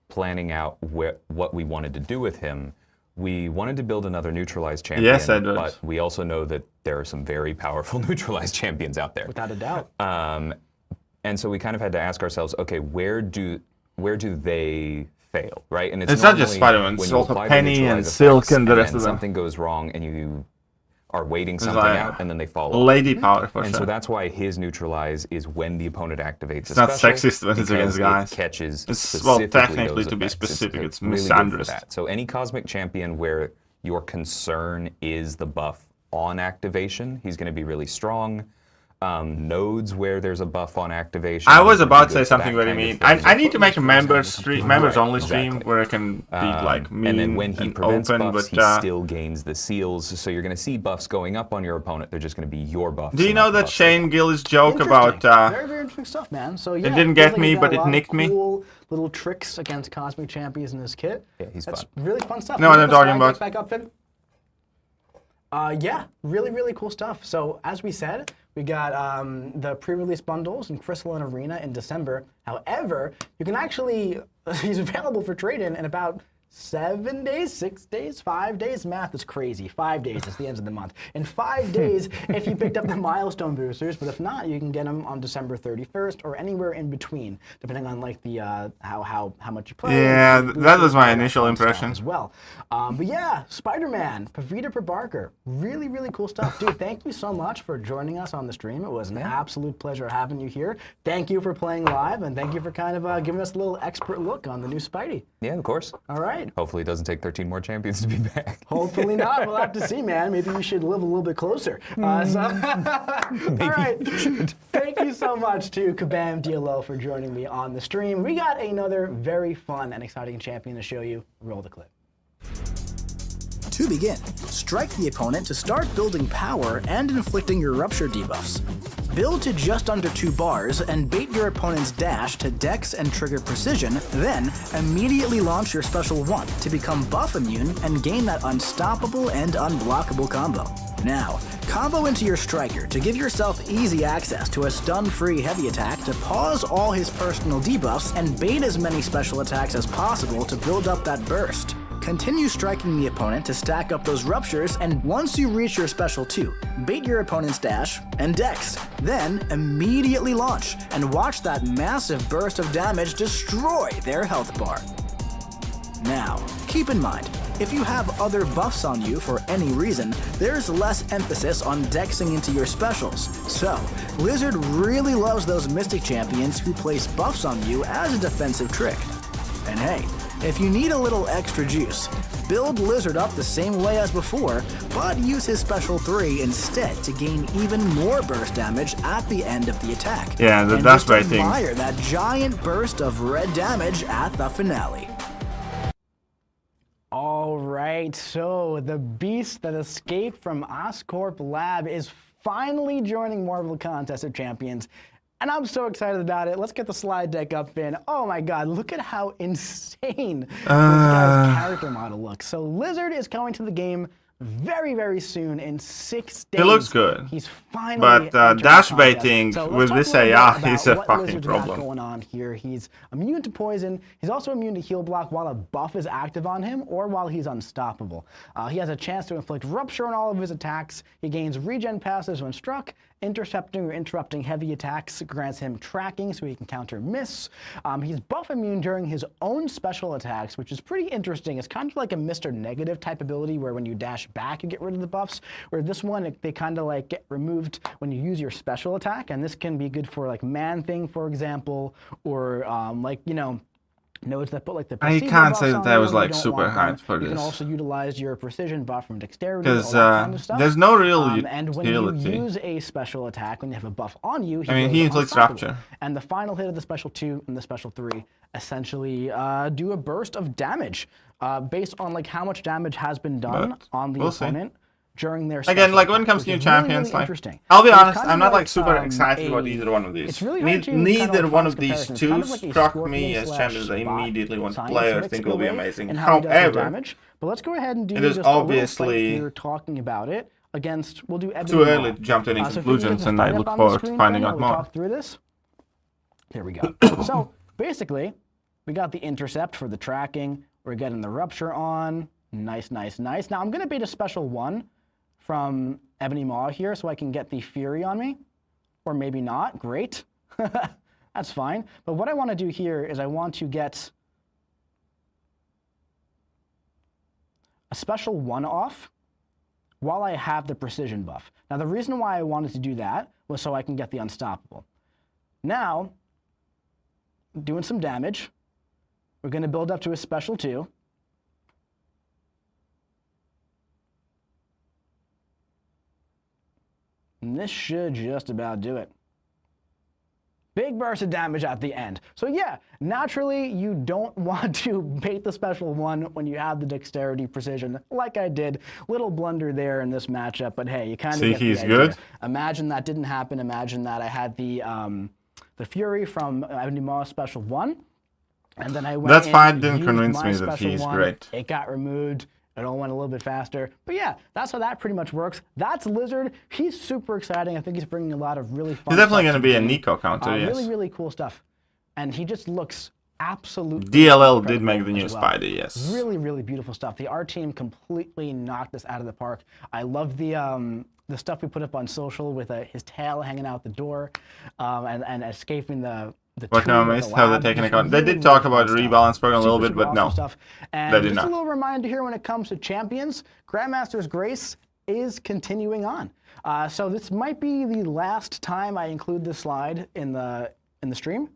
Speaker 7: planning out what we wanted to do with him, we wanted to build another neutralized champion.
Speaker 1: Yes, Edward.
Speaker 7: But we also know that there are some very powerful neutralized champions out there.
Speaker 5: Without a doubt.
Speaker 7: And so we kind of had to ask ourselves, okay, where do they fail, right? And
Speaker 1: It's not just
Speaker 7: normally
Speaker 1: Spider-Man,
Speaker 7: when
Speaker 1: it's
Speaker 7: you
Speaker 1: also
Speaker 7: apply the
Speaker 1: Penny and
Speaker 7: neutralize
Speaker 1: Silk
Speaker 7: effects,
Speaker 1: and the rest
Speaker 7: then
Speaker 1: of them.
Speaker 7: something goes wrong and you are waiting something
Speaker 1: like
Speaker 7: out and then they fall off.
Speaker 1: Lady power for
Speaker 7: And
Speaker 1: sure.
Speaker 7: so that's why his neutralize is when the opponent activates.
Speaker 1: It's not sexist when it's against guys.
Speaker 7: It catches.
Speaker 1: It's, well,
Speaker 7: specifically
Speaker 1: technically,
Speaker 7: those
Speaker 1: to be
Speaker 7: effects.
Speaker 1: specific, it's
Speaker 7: really good for
Speaker 1: misandrist.
Speaker 7: that. So any cosmic champion where your concern is the buff on activation, he's going to be really strong. Nodes where there's a buff on activation.
Speaker 1: I was
Speaker 7: he's gonna
Speaker 1: about
Speaker 7: be
Speaker 1: to say
Speaker 7: good for
Speaker 1: something
Speaker 7: that
Speaker 1: very
Speaker 7: kind of
Speaker 1: mean.
Speaker 7: thing.
Speaker 1: I need to make a members only stream
Speaker 7: exactly.
Speaker 1: where I can be like mean
Speaker 7: and then when he
Speaker 1: and
Speaker 7: prevents
Speaker 1: open,
Speaker 7: buffs,
Speaker 1: but
Speaker 7: he still gains the seals. So you're going to see buffs going up on your opponent. They're just going to be your buffs.
Speaker 1: do you
Speaker 7: and
Speaker 1: know
Speaker 7: not the
Speaker 1: that
Speaker 7: buffs
Speaker 1: Shane Gillis joke
Speaker 5: Interesting.
Speaker 1: about
Speaker 5: very, very interesting stuff, man. So yeah,
Speaker 1: didn't
Speaker 5: feels
Speaker 1: get
Speaker 5: like
Speaker 1: me,
Speaker 5: he's got
Speaker 1: but
Speaker 5: a
Speaker 1: it
Speaker 5: lot of
Speaker 1: nicked me?
Speaker 5: cool little tricks against cosmic champions in this kit.
Speaker 7: Yeah, he's
Speaker 5: That's
Speaker 7: fun.
Speaker 5: really fun stuff.
Speaker 1: No,
Speaker 5: Can you
Speaker 1: I'm
Speaker 5: put the
Speaker 1: talking
Speaker 5: slide
Speaker 1: about-
Speaker 5: back up, Finn? Yeah, really, really cool stuff. So as we said, we got the pre-release bundles in Crystal and Arena in December. However, you can actually, he's available for trade-in in about 7 days, 6 days, 5 days. Math is crazy. 5 days is the end of the month. In 5 days, if you picked up the milestone boosters, but if not, you can get them on December 31st or anywhere in between, depending on like the how much you play.
Speaker 1: Yeah,
Speaker 5: and
Speaker 1: that was my
Speaker 5: boosters,
Speaker 1: initial
Speaker 5: all that fun
Speaker 1: impression.
Speaker 5: stuff as well. But yeah, Spider-Man, Pavita Prabarkar, really, really cool stuff. Dude, thank you so much for joining us on the stream. It was an absolute pleasure having you here. Thank you for playing live, and thank you for kind of giving us a little expert look on the new Spidey.
Speaker 7: Yeah, of course.
Speaker 5: All right.
Speaker 7: Hopefully it doesn't take 13 more champions to be back.
Speaker 5: Hopefully not. We'll have to see, man. Maybe you should live a little bit closer. All right. Thank you so much to Kabam DLO for joining me on the stream. We got another very fun and exciting champion to show you. Roll the clip.
Speaker 6: To begin, strike the opponent to start building power and inflicting your rupture debuffs. Build to just under 2 bars and bait your opponent's dash to dex and trigger precision, then immediately launch your special 1 to become buff immune and gain that unstoppable and unblockable combo. Now, combo into your striker to give yourself easy access to a stun-free heavy attack to pause all his personal debuffs and bait as many special attacks as possible to build up that burst. Continue striking the opponent to stack up those ruptures, and once you reach your special 2, bait your opponent's dash and dex. Then immediately launch and watch that massive burst of damage destroy their health bar. Now, keep in mind, if you have other buffs on you for any reason, there's less emphasis on dexing into your specials. So, Lizard really loves those Mystic champions who place buffs on you as a defensive trick. And hey, if you need a little extra juice, build Lizard up the same way as before, but use his special 3 instead to gain even more burst damage at the end of the attack.
Speaker 1: Yeah,
Speaker 6: and
Speaker 1: that's
Speaker 6: just
Speaker 1: right thing.
Speaker 6: admire that giant burst of red damage at the finale.
Speaker 5: All right, so the beast that escaped from Oscorp Lab is finally joining Marvel Contest of Champions, and I'm so excited about it. Let's get the slide deck up, Finn. Oh my God, look at how insane this guy's character model looks. So Lizard is coming to the game very, very soon in 6 days.
Speaker 1: It looks good.
Speaker 5: He's finally
Speaker 1: But dash baiting with this AI is a fucking problem.
Speaker 5: Going on here. He's immune to poison. He's also immune to heal block while a buff is active on him or while he's unstoppable. He has a chance to inflict rupture on all of his attacks. He gains regen passives when struck. Intercepting or interrupting heavy attacks grants him tracking so he can counter miss. He's buff immune during his own special attacks, which is pretty interesting. It's kind of like a Mr. Negative type ability where when you dash back you get rid of the buffs, where this one they kind of like get removed when you use your special attack, and this can be good for like Man-Thing, for example, or like, you know, nodes that put like the
Speaker 1: I can't say that I was like super hyped for
Speaker 5: You
Speaker 1: this.
Speaker 5: can also utilize your precision buff from dexterity,
Speaker 1: Because
Speaker 5: all that kind of stuff.
Speaker 1: there's no real
Speaker 5: And when you
Speaker 1: utility.
Speaker 5: use a special attack, when you have a buff on you,
Speaker 1: I mean, he inflicts
Speaker 5: unstoppable.
Speaker 1: rupture.
Speaker 5: And the final hit of the special 2 and the special 3 essentially do a burst of damage based on like how much damage has been done
Speaker 1: But
Speaker 5: on the
Speaker 1: we'll see.
Speaker 5: opponent during their
Speaker 1: Again,
Speaker 5: special
Speaker 1: like when it
Speaker 5: attack,
Speaker 1: comes to
Speaker 5: which
Speaker 1: new
Speaker 5: is really,
Speaker 1: champions,
Speaker 5: really
Speaker 1: like
Speaker 5: interesting.
Speaker 1: I'll be
Speaker 5: It's
Speaker 1: honest,
Speaker 5: kind
Speaker 1: I'm
Speaker 5: of
Speaker 1: not like super
Speaker 5: a-
Speaker 1: excited about either one of these.
Speaker 5: It's really hard to kind of
Speaker 1: Neither
Speaker 5: like
Speaker 1: one
Speaker 5: find
Speaker 1: of these
Speaker 5: comparisons.
Speaker 1: two
Speaker 5: Kind of like a
Speaker 1: struck
Speaker 5: Scorpion
Speaker 1: me as
Speaker 5: slash
Speaker 1: champions I
Speaker 5: Spot
Speaker 1: immediately want to
Speaker 5: science
Speaker 1: play or
Speaker 5: mix
Speaker 1: think
Speaker 5: in a
Speaker 1: will be
Speaker 5: way
Speaker 1: amazing.
Speaker 5: and how he does their
Speaker 1: However,
Speaker 5: damage. But let's go ahead and do
Speaker 1: it is
Speaker 5: just a little fight
Speaker 1: obviously
Speaker 5: here talking about it against. We'll do
Speaker 1: too early to jump to any
Speaker 5: so if you can
Speaker 1: conclusions,
Speaker 5: get the
Speaker 1: and I
Speaker 5: fight
Speaker 1: look
Speaker 5: up on the
Speaker 1: forward to
Speaker 5: screen,
Speaker 1: finding
Speaker 5: Finn,
Speaker 1: out
Speaker 5: we'll
Speaker 1: more.
Speaker 5: talk through this. Here we go. So basically, we got the intercept for the tracking. We're getting the rupture on. Nice, nice, nice. Now I'm going to bait a special 1 from Ebony Maw here so I can get the Fury on me. Or maybe not. Great. That's fine. But what I want to do here is I want to get a special 1 off while I have the precision buff. Now the reason why I wanted to do that was so I can get the unstoppable. Now, doing some damage. We're going to build up to a special 2. And this should just about do it. Big burst of damage at the end. So yeah, naturally you don't want to bait the special 1 when you have the dexterity precision, like I did. Little blunder there in this matchup, but hey, you kind of get
Speaker 1: he's
Speaker 5: the idea.
Speaker 1: good.
Speaker 5: Imagine that didn't happen. Imagine that I had the Fury from Ebony Maw special 1, and then I went
Speaker 1: That
Speaker 5: in
Speaker 1: fight
Speaker 5: and
Speaker 1: didn't
Speaker 5: used
Speaker 1: convince
Speaker 5: my
Speaker 1: me that
Speaker 5: special
Speaker 1: he's
Speaker 5: 1.
Speaker 1: great.
Speaker 5: It got removed. It all went a little bit faster. But yeah, that's how that pretty much works. That's Lizard. He's super exciting. I think he's bringing a lot of really fun
Speaker 1: He's definitely
Speaker 5: stuff
Speaker 1: going to be a
Speaker 5: the game.
Speaker 1: Nico counter, yes.
Speaker 5: Really, really cool stuff. And he just looks absolutely
Speaker 1: DLL did
Speaker 5: incredible
Speaker 1: make the new
Speaker 5: as well.
Speaker 1: Spider, yes.
Speaker 5: Really, really beautiful stuff. The art team completely knocked this out of the park. I love the stuff we put up on social with his tail hanging out the door and escaping the
Speaker 1: What now, Mace? How they're taking account? They did talk about rebalance program a little bit, but no.
Speaker 5: And
Speaker 1: They did
Speaker 5: just
Speaker 1: not.
Speaker 5: a little reminder here when it comes to champions, Grandmaster's Grace is continuing on. So this might be the last time I include this slide in the stream,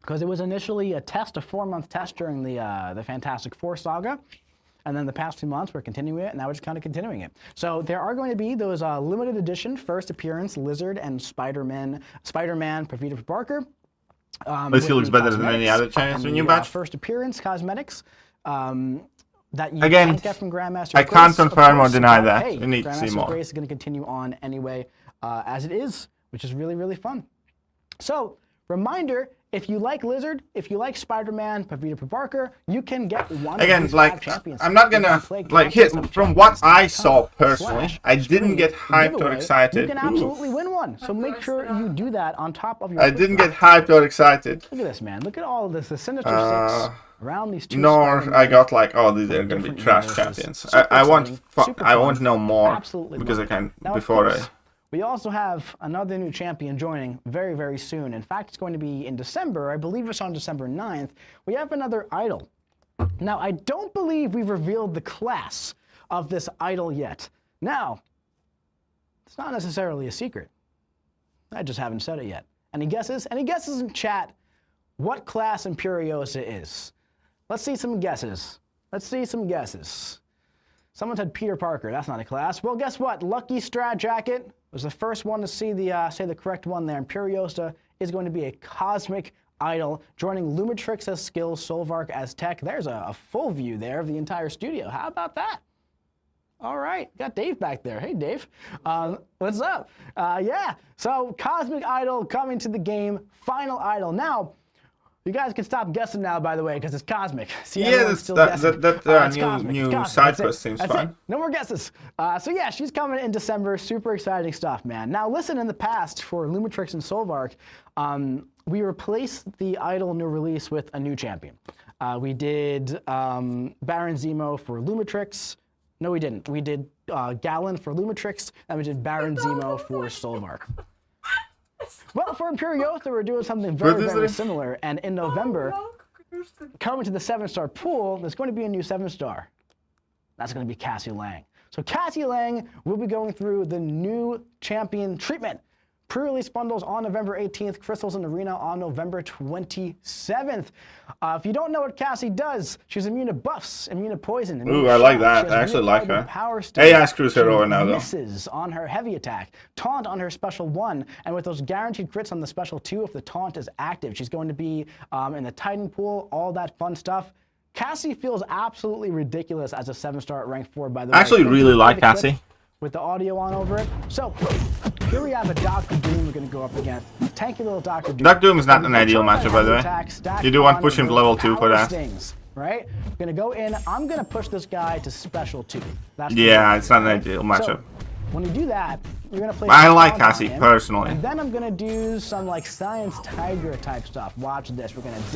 Speaker 5: because it was initially a 4-month test during the Fantastic Four saga. And then the past 2 months, we're continuing it, and now we're just kind of continuing it. So there are going to be those limited edition first appearance Lizard and Spider-Man Pavita Parker.
Speaker 1: This
Speaker 5: with
Speaker 1: looks
Speaker 5: the
Speaker 1: better than any
Speaker 5: cosmetics
Speaker 1: other Chinese
Speaker 5: and
Speaker 1: new
Speaker 5: the,
Speaker 1: batch.
Speaker 5: First appearance cosmetics. that you
Speaker 1: Again,
Speaker 5: can't get from Grandmaster
Speaker 1: I can't
Speaker 5: Grace, of
Speaker 1: confirm or
Speaker 5: course,
Speaker 1: deny
Speaker 5: but,
Speaker 1: that.
Speaker 5: hey,
Speaker 1: We need to see
Speaker 5: Grandmaster
Speaker 1: more.
Speaker 5: Grace is going to continue on anyway, as it is, which is really, really fun. So, reminder, if you like Lizard, if you like Spider-Man, Peter Parker, you can get one
Speaker 1: Again,
Speaker 5: of these
Speaker 1: like,
Speaker 5: 5 champions.
Speaker 1: I'm not
Speaker 5: You can
Speaker 1: gonna,
Speaker 5: play
Speaker 1: like, here,
Speaker 5: contests of
Speaker 1: from what I
Speaker 5: champions.com
Speaker 1: saw personally, I didn't get hyped or
Speaker 5: giveaway.
Speaker 1: excited.
Speaker 5: You can absolutely win one. So make sure you do that on top of your.
Speaker 1: I didn't get hyped or excited.
Speaker 5: Look at this, man. Look at all of this. The Sinister Six around these 2
Speaker 1: Nor
Speaker 5: Spider-Man
Speaker 1: I got like, oh, these are gonna be
Speaker 5: different
Speaker 1: trash
Speaker 5: universes.
Speaker 1: champions.
Speaker 5: Super
Speaker 1: I want,
Speaker 5: exciting, super
Speaker 1: I want
Speaker 5: fun.
Speaker 1: to know more
Speaker 5: Absolutely
Speaker 1: because I
Speaker 5: love it.
Speaker 1: can
Speaker 5: Now, of
Speaker 1: before I.
Speaker 5: course, we also have another new champion joining very, very soon. In fact, it's going to be in December. I believe it's on December 9th. We have another idol. Now, I don't believe we've revealed the class of this idol yet. Now, it's not necessarily a secret. I just haven't said it yet. Any guesses? Any guesses in chat what class Imperiosa is? Let's see some guesses. Let's see some guesses. Someone said Peter Parker. That's not a class. Well, guess what? Lucky Strat Jacket was the first one to see the say the correct one there. Imperiosa is going to be a cosmic idol, joining Lumitrix as skills, Solvark as tech. There's a full view there of the entire studio. How about that? All right, got Dave back there. Hey, Dave. What's up? Yeah, so Cosmic Idol coming to the game, Final Idol. Now, you guys can stop guessing now, by the way, because it's Cosmic. See,
Speaker 1: Yeah,
Speaker 5: everyone's
Speaker 1: that's,
Speaker 5: still guessing.
Speaker 1: that
Speaker 5: It's
Speaker 1: new,
Speaker 5: Cosmic,
Speaker 1: new
Speaker 5: it's Cosmic.
Speaker 1: side
Speaker 5: That's it.
Speaker 1: quest seems
Speaker 5: That's
Speaker 1: fun.
Speaker 5: it. No more guesses. So yeah, she's coming in December. Super exciting stuff, man. Now listen, in the past for Lumitrix and Solvark, we replaced the idol new release with a new champion. We did Baron Zemo for Lumitrix. No, we didn't. We did Gallon for Lumitrix, and we did Baron Zemo for Solvark. Well, for Imperiosa, we're doing something very, very similar. And in November, coming to the 7-star pool, there's going to be a new 7-star. That's going to be Cassie Lang. So Cassie Lang will be going through the new champion treatment. Pre-release bundles on November 18th, Crystals in Arena on November 27th. If you don't know what Cassie does, she's immune to buffs, immune to poison.
Speaker 1: Ooh, I like that. I actually like her. AI screws her over now, though.
Speaker 5: Misses on her heavy attack, taunt on her special 1, and with those guaranteed crits on the special 2, if the taunt is active, she's going to be in the Titan pool, all that fun stuff. Cassie feels absolutely ridiculous as a 7-star at rank 4, by the way.
Speaker 1: I actually really like Cassie.
Speaker 5: With the audio on over it. So, here we have a Dr. Doom we're going to go up against. Tanky little Dr. Doom.
Speaker 1: Dr. Doom is not an ideal matchup, by the way. You do want to push him to level 2 for that.
Speaker 5: Stings, right? We're going to go in. I'm going to push this guy to special 2. That's
Speaker 1: Yeah, it's not an ideal matchup.
Speaker 5: So, when you do that, you're going to play...
Speaker 1: I like
Speaker 5: Taunt on
Speaker 1: Cassie,
Speaker 5: him,
Speaker 1: personally.
Speaker 5: And then I'm going to do some, like, Science Tiger type stuff. Watch this. We're going to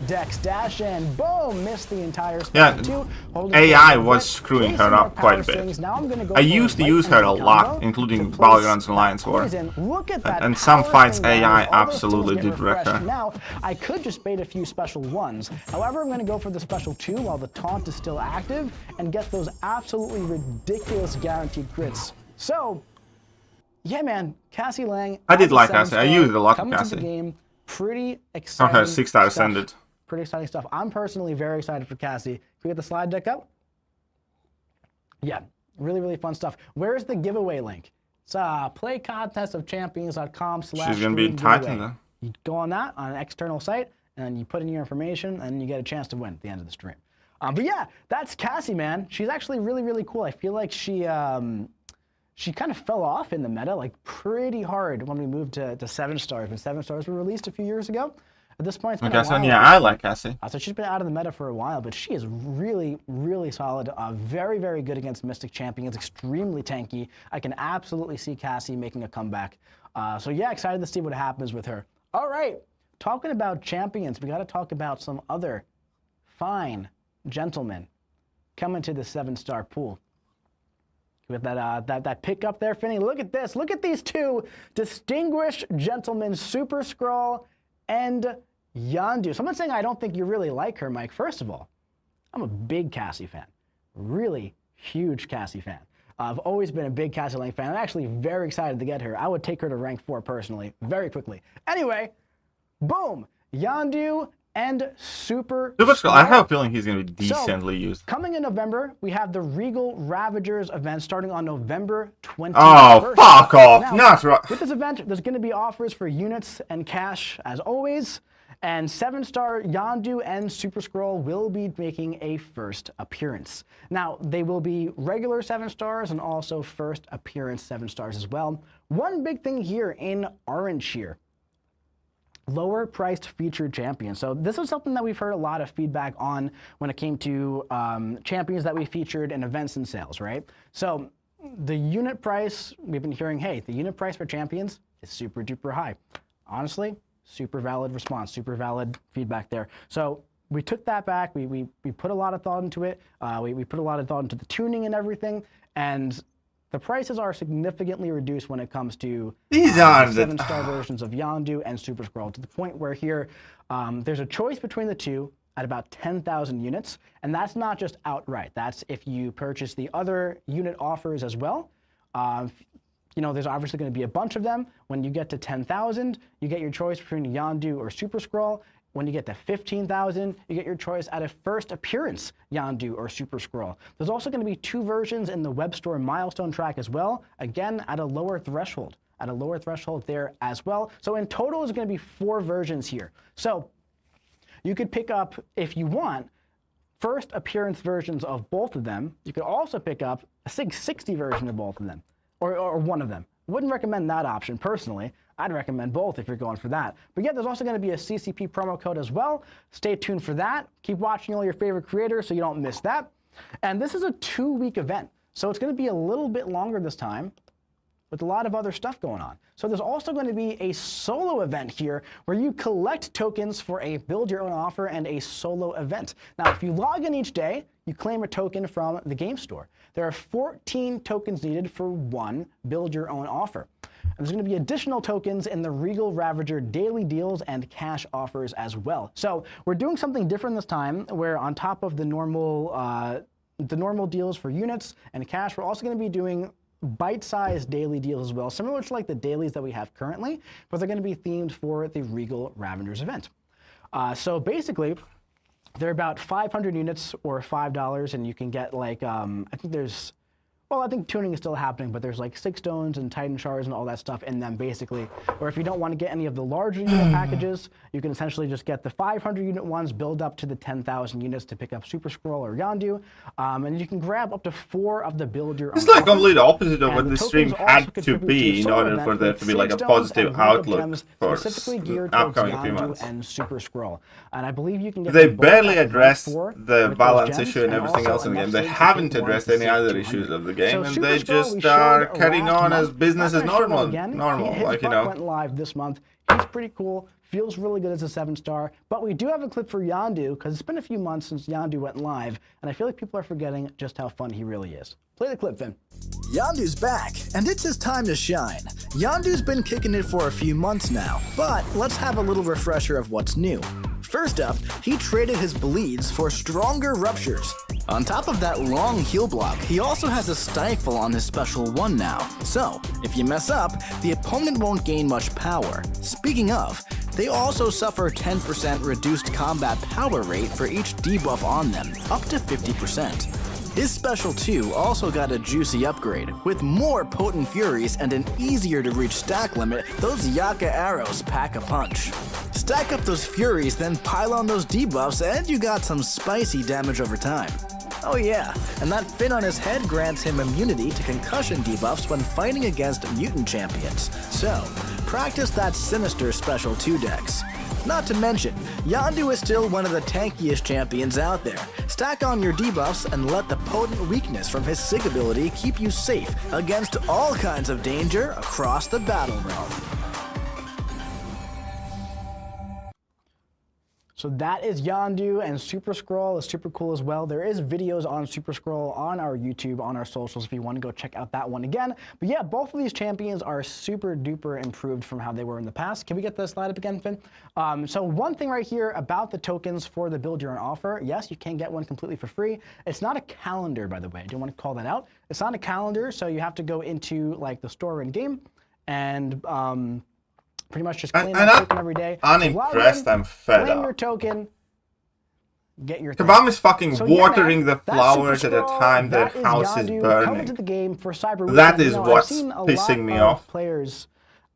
Speaker 5: Dex, dash, and boom, missed the entire special 2.
Speaker 1: AI was screwing her up quite a bit.
Speaker 5: Now I'm gonna go
Speaker 1: I used to use her a lot, including Battlegrounds and Alliance War.
Speaker 5: Look at that
Speaker 1: And some
Speaker 5: power
Speaker 1: fights
Speaker 5: thing,
Speaker 1: AI
Speaker 5: guys. All those
Speaker 1: absolutely
Speaker 5: tools get
Speaker 1: did wreck
Speaker 5: refreshed.
Speaker 1: her.
Speaker 5: Now, I could just bait a few special 1s. However, I'm going to go for the special 2 while the taunt is still active and get those absolutely ridiculous guaranteed crits. So, yeah, man, Cassie Lang.
Speaker 1: I did like Cassie. I used a lot of
Speaker 5: coming to
Speaker 1: Cassie.
Speaker 5: the game, pretty exciting.
Speaker 1: Okay, 6-star
Speaker 5: stuff.
Speaker 1: ascended.
Speaker 5: Pretty exciting stuff. I'm personally very excited for Cassie. Can we get the slide deck up? Yeah, really, really fun stuff. Where's the giveaway link? It's playcontestofchampions.com/.
Speaker 1: She's going to be in Titan, then.
Speaker 5: You go on that, on an external site, and you put in your information, and you get a chance to win at the end of the stream. But yeah, that's Cassie, man. She's actually really, really cool. I feel like she kind of fell off in the meta, like, pretty hard when we moved to 7-stars. When 7-stars were released a few years ago. At this point, it's been a while.
Speaker 1: Yeah, I like Cassie.
Speaker 5: So she's been out of the meta for a while, but she is really, really solid. Very, very good against Mystic champions. Extremely tanky. I can absolutely see Cassie making a comeback. So yeah, excited to see what happens with her. All right, talking about champions, we got to talk about some other fine gentlemen coming to the 7-star pool. With that pick up there, Finney. Look at this. Look at these 2 distinguished gentlemen, Super Skrull and Yondu. Someone's saying I don't think you really like her, Mike. First of all, I'm a big Cassie fan. Really huge Cassie fan. I've always been a big Cassie Lang fan. I'm actually very excited to get her. I would take her to rank 4 personally, very quickly. Anyway, boom, Yondu and Super Skrull.
Speaker 1: I have a feeling he's going to be decently used.
Speaker 5: Coming in November, we have the Regal Ravagers event starting on November 21st.
Speaker 1: Oh, fuck off.
Speaker 5: Now,
Speaker 1: Not right.
Speaker 5: with this event, there's going to be offers for units and cash, as always. And 7-star Yondu and Super Scroll will be making a first appearance. Now, they will be regular 7 stars and also first appearance 7 stars as well. One big thing here in orange here, lower priced featured champions. So this is something that we've heard a lot of feedback on when it came to champions that we featured in events and sales, right? So the unit price, we've been hearing, hey, the unit price for champions is super duper high. Honestly, super valid response, super valid feedback there. So we took that back. We put a lot of thought into it. We put a lot of thought into the tuning and everything. And the prices are significantly reduced when it comes to
Speaker 1: these are the
Speaker 5: 7-star versions of Yondu and Super Scroll, to the point where here there's a choice between the two at about 10,000 units. And that's not just outright. That's if you purchase the other unit offers as well. You know, there's obviously going to be a bunch of them. When you get to 10,000, you get your choice between Yondu or Super Scroll. When you get to 15,000, you get your choice at a first appearance Yondu or Super Scroll. There's also going to be 2 versions in the web store milestone track as well, again at a lower threshold. There as well. So in total, there's going to be 4 versions here. So you could pick up, if you want, first appearance versions of both of them. You could also pick up a 660 version of both of them. Or one of them. Wouldn't recommend that option personally. I'd recommend both if you're going for that. But yeah, there's also going to be a CCP promo code as well. Stay tuned for that. Keep watching all your favorite creators so you don't miss that. And this is a 2-week event, so it's going to be a little bit longer this time, with a lot of other stuff going on. So there's also going to be a solo event here where you collect tokens for a build your own offer and a solo event. Now, if you log in each day, you claim a token from the game store. There are 14 tokens needed for 1 build your own offer. And there's going to be additional tokens in the Regal Ravager daily deals and cash offers as well. So we're doing something different this time, where on top of the normal deals for units and cash, we're also going to be doing bite-sized daily deals as well, similar to like the dailies that we have currently, but they're going to be themed for the Regal Ravagers event. So basically, they're about 500 units or $5, and you can get like, I think tuning is still happening, but there's like 6 stones and Titan shards and all that stuff in them basically. Or if you don't want to get any of the larger unit packages, you can essentially just get the 500 unit ones, build up to the 10,000 units to pick up Super Scroll or Yondu, and you can grab up to 4 of the build your own.
Speaker 1: It's like completely opposite of what the stream had to be in order for there to be like a positive outlook for upcoming few months.
Speaker 5: And Super Scroll. And I believe you can get
Speaker 1: they barely addressed the balance issue and everything else in the game. They haven't addressed any other issues of the game, and they just are carrying on as business as normal, like, you know.
Speaker 5: Went live this month. He's pretty cool. Feels really good as a 7-star. But we do have a clip for Yondu, because it's been a few months since Yondu went live, and I feel like people are forgetting just how fun he really is. Play the clip, Finn.
Speaker 6: Yondu's back, and it's his time to shine. Yondu's been kicking it for a few months now, but let's have a little refresher of what's new. First up, he traded his bleeds for stronger ruptures. On top of that long heal block, he also has a stifle on his special 1 now. So, if you mess up, the opponent won't gain much power. Speaking of, they also suffer 10% reduced combat power rate for each debuff on them, up to 50%. His special 2 also got a juicy upgrade. With more potent furies and an easier to reach stack limit, those Yaka arrows pack a punch. Stack up those furies, then pile on those debuffs, and you got some spicy damage over time. Oh yeah, and that fin on his head grants him immunity to concussion debuffs when fighting against mutant champions. So, practice that sinister special 2 dex. Not to mention, Yondu is still one of the tankiest champions out there. Stack on your debuffs and let the potent weakness from his Sig ability keep you safe against all kinds of danger across the battle realm.
Speaker 5: So that is Yondu, and Super Scroll is super cool as well. There is videos on Super Scroll on our YouTube, on our socials, if you want to go check out that one again. But yeah, both of these champions are super duper improved from how they were in the past. Can we get the slide up again, Finn? So one thing right here about the tokens for the build your own offer, yes, you can get one completely for free. It's not a calendar, by the way. I do want to call that out. It's not a calendar, so you have to go into like the store in game and pretty much just claim that token every day.
Speaker 1: Unimpressed, I'm fed
Speaker 5: claim
Speaker 1: up.
Speaker 5: your token, get your thing.
Speaker 1: Kabam is fucking
Speaker 5: So
Speaker 1: watering
Speaker 5: yeah,
Speaker 1: the flowers at a time their
Speaker 5: that is
Speaker 1: house is
Speaker 5: Yondu.
Speaker 1: burning.
Speaker 5: Come into the game for Cyber
Speaker 1: That
Speaker 5: Weekend.
Speaker 1: is
Speaker 5: You know,
Speaker 1: what's
Speaker 5: I've seen a
Speaker 1: pissing
Speaker 5: lot
Speaker 1: me
Speaker 5: of
Speaker 1: off.
Speaker 5: Players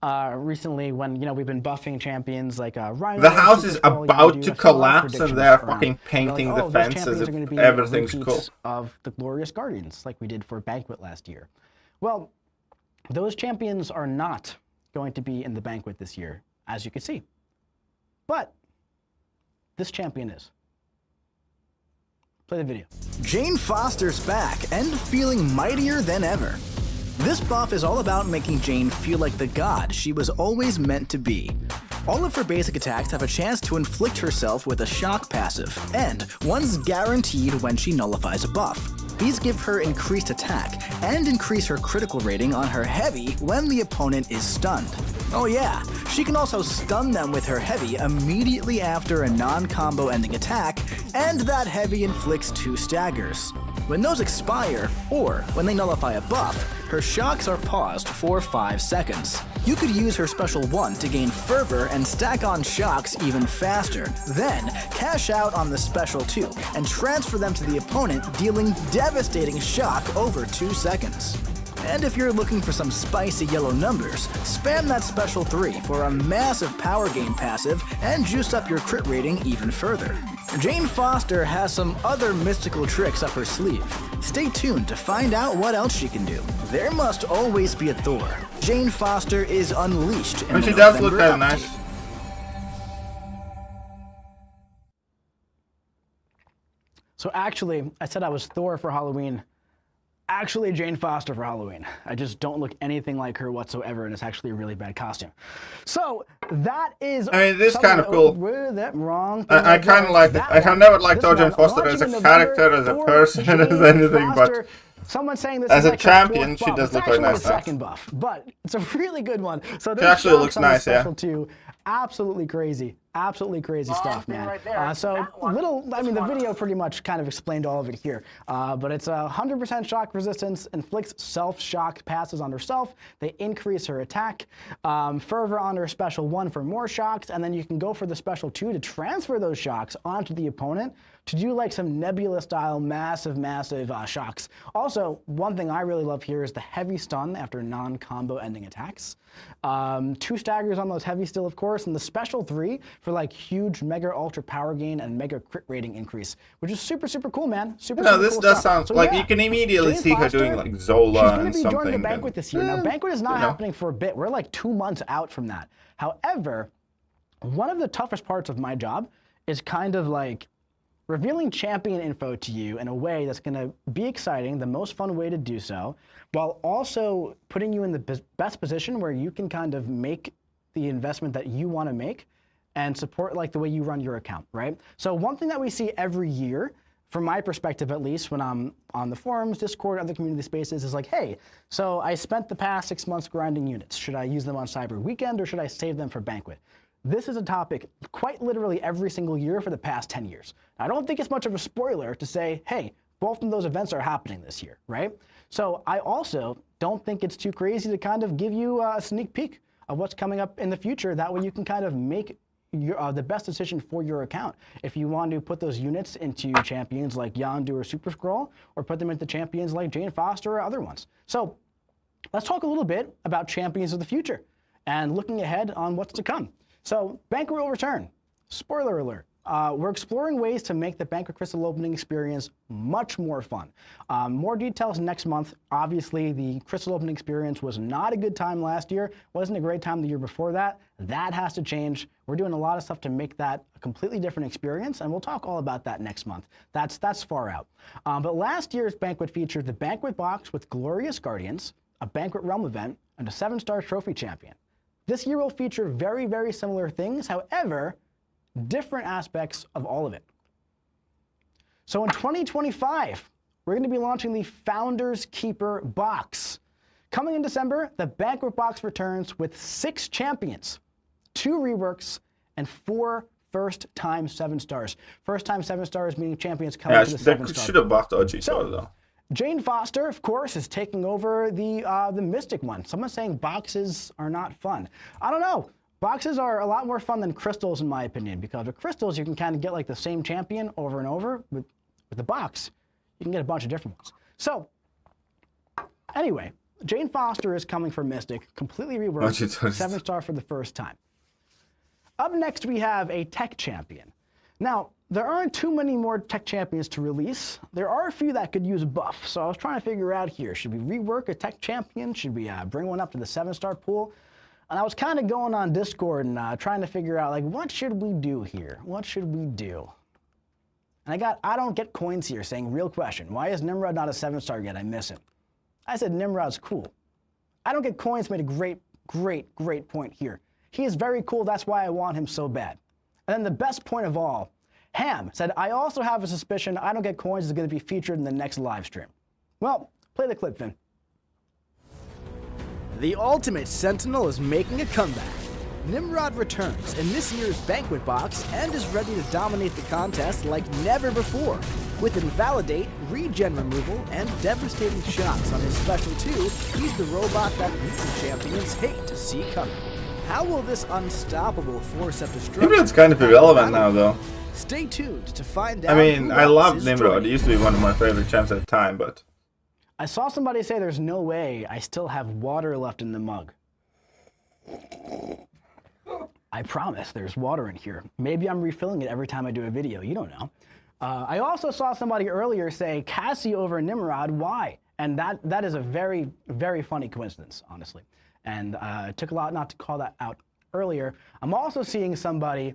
Speaker 5: recently when, you know, we've been buffing champions like Rhino.
Speaker 1: The house is
Speaker 5: Super Scroll, you
Speaker 1: about
Speaker 5: do
Speaker 1: to
Speaker 5: a few
Speaker 1: collapse and
Speaker 5: predictions
Speaker 1: they're
Speaker 5: around.
Speaker 1: fucking painting
Speaker 5: They're
Speaker 1: the
Speaker 5: like, those
Speaker 1: fence as
Speaker 5: champions
Speaker 1: if
Speaker 5: are gonna be
Speaker 1: everything's
Speaker 5: repeats
Speaker 1: cool.
Speaker 5: of the Glorious Guardians, like we did for Banquet last year. Well, those champions are not going to be in the Banquet this year, as you can see. But this champion is. Play the video.
Speaker 6: Jane Foster's back and feeling mightier than ever. This buff is all about making Jane feel like the god she was always meant to be. All of her basic attacks have a chance to inflict herself with a shock passive, and one's guaranteed when she nullifies a buff. These give her increased attack, and increase her critical rating on her heavy when the opponent is stunned. Oh yeah, she can also stun them with her heavy immediately after a non-combo ending attack, and that heavy inflicts 2 staggers. When those expire, or when they nullify a buff, her shocks are paused for 5 seconds. You could use her special 1 to gain fervor and stack on shocks even faster. Then, cash out on the special 2 and transfer them to the opponent, dealing devastating shock over 2 seconds. And if you're looking for some spicy yellow numbers, spam that special 3 for a massive power gain passive and juice up your crit rating even further. Jane Foster has some other mystical tricks up her sleeve. Stay tuned to find out what else she can do. There must always be a Thor. Jane Foster is unleashed in
Speaker 1: And
Speaker 6: the
Speaker 1: she does look
Speaker 6: November
Speaker 1: kind of
Speaker 6: update.
Speaker 1: nice.
Speaker 5: So actually, I said I was Thor for Halloween. Actually, Jane Foster for Halloween. I just don't look anything like her whatsoever, and it's actually a really bad costume. So that is.
Speaker 1: I mean, this is kind of cool.
Speaker 5: That wrong.
Speaker 1: I kind of like it. I have never liked Jane Foster as a character, as a person, as anything, but
Speaker 5: someone saying this
Speaker 1: as
Speaker 5: is
Speaker 1: a
Speaker 5: like
Speaker 1: champion,
Speaker 5: her
Speaker 1: she
Speaker 5: fourth
Speaker 1: does
Speaker 5: buff.
Speaker 1: look
Speaker 5: It's
Speaker 1: like
Speaker 5: actually
Speaker 1: nice
Speaker 5: the
Speaker 1: now.
Speaker 5: second buff, but it's a really good one. So
Speaker 1: She actually looks nice, yeah.
Speaker 5: Too. Absolutely crazy. Absolutely crazy stuff, man.
Speaker 2: right
Speaker 5: So little, I mean, the video pretty much kind of explained all of it here. But it's 100% shock resistance, inflicts self-shock passes on herself. They increase her attack. Fervor on her special 1 for more shocks, and then you can go for the special 2 to transfer those shocks onto the opponent to do like some Nebula style massive shocks. Also, one thing I really love here is the heavy stun after non-combo ending attacks. 2 staggers on those heavy still, of course, and the special 3 for like huge mega ultra power gain and mega crit rating increase, which is super cool, man. Super
Speaker 1: this
Speaker 5: cool
Speaker 1: does
Speaker 5: stuff.
Speaker 1: sound
Speaker 5: So,
Speaker 1: like
Speaker 5: yeah,
Speaker 1: you can immediately
Speaker 5: Jane
Speaker 1: see her
Speaker 5: Foster,
Speaker 1: doing like
Speaker 5: she's
Speaker 1: Zola
Speaker 5: going
Speaker 1: and
Speaker 5: to be joining the
Speaker 1: something.
Speaker 5: Banquet this year. Now, Banquet is not
Speaker 1: you know.
Speaker 5: happening for a bit. We're like 2 months out from that. However, one of the toughest parts of my job is kind of like revealing champion info to you in a way that's going to be exciting, the most fun way to do so, while also putting you in the best position where you can kind of make the investment that you want to make and support like the way you run your account, right? So one thing that we see every year, from my perspective at least, when I'm on the forums, Discord, other community spaces, is like, hey, so I spent the past 6 months grinding units. Should I use them on Cyber Weekend or should I save them for Banquet? This is a topic quite literally every single year for the past 10 years. I don't think it's much of a spoiler to say, hey, both of those events are happening this year, right? So I also don't think it's too crazy to kind of give you a sneak peek of what's coming up in the future. That way you can kind of make the best decision for your account. If you want to put those units into champions like Yondu or Super Scroll, or put them into champions like Jane Foster or other ones. So let's talk a little bit about champions of the future and looking ahead on what's to come. So Banquet will return. Spoiler alert. We're exploring ways to make the Banquet Crystal opening experience much more fun. More details next month. Obviously, the Crystal opening experience was not a good time last year. Wasn't a great time the year before that. That has to change. We're doing a lot of stuff to make that a completely different experience, and we'll talk all about that next month. That's far out. But last year's Banquet featured the Banquet box with Glorious Guardians, a Banquet Realm event, and a 7-star trophy champion. This year will feature very similar things, however, different aspects of all of it. So in 2025, we're going to be launching the Founders Keeper box. Coming in December, the Banquet box returns with 6 champions, 2 reworks, and 4 first-time 7-stars. First-time 7-stars meaning champions coming to the 7-star.
Speaker 1: They should have buffed OG Sword though.
Speaker 5: Jane Foster, of course, is taking over the Mystic one. Someone's saying boxes are not fun. I don't know. Boxes are a lot more fun than crystals, in my opinion, because with crystals, you can kind of get like the same champion over and over. With the box, you can get a bunch of different ones. So, anyway, Jane Foster is coming for Mystic, completely reworked, 7-star for the first time. Up next, we have a tech champion. Now, there aren't too many more tech champions to release. There are a few that could use a buff, so I was trying to figure out here, should we rework a tech champion? Should we bring one up to the 7-star pool? And I was kind of going on Discord and trying to figure out, like, what should we do here? What should we do? And I don't get coins here saying, real question, why is Nimrod not a 7-star yet? I miss him. I said Nimrod's cool. I don't get coins made a great point here. He is very cool, that's why I want him so bad. And then the best point of all, Ham said, I also have a suspicion I don't get coins is going to be featured in the next live stream. Well, play the clip, Finn.
Speaker 6: The Ultimate Sentinel is making a comeback. Nimrod returns in this year's Banquet Box and is ready to dominate the contest like never before. With Invalidate, Regen Removal, and devastating shots on his Special 2, he's the robot that mutant champions hate to see coming. How will this unstoppable force of destruction...
Speaker 1: Nimrod's kind of irrelevant now, though.
Speaker 6: Stay tuned to find out.
Speaker 1: I mean, I love Nimrod. He used to be one of my favorite champs at the time, but...
Speaker 5: I saw somebody say there's no way I still have water left in the mug. I promise there's water in here. Maybe I'm refilling it every time I do a video. You don't know. I also saw somebody earlier say Cassie over Nimrod. Why? And that is a very, very funny coincidence, honestly. And it took a lot not to call that out earlier. I'm also seeing somebody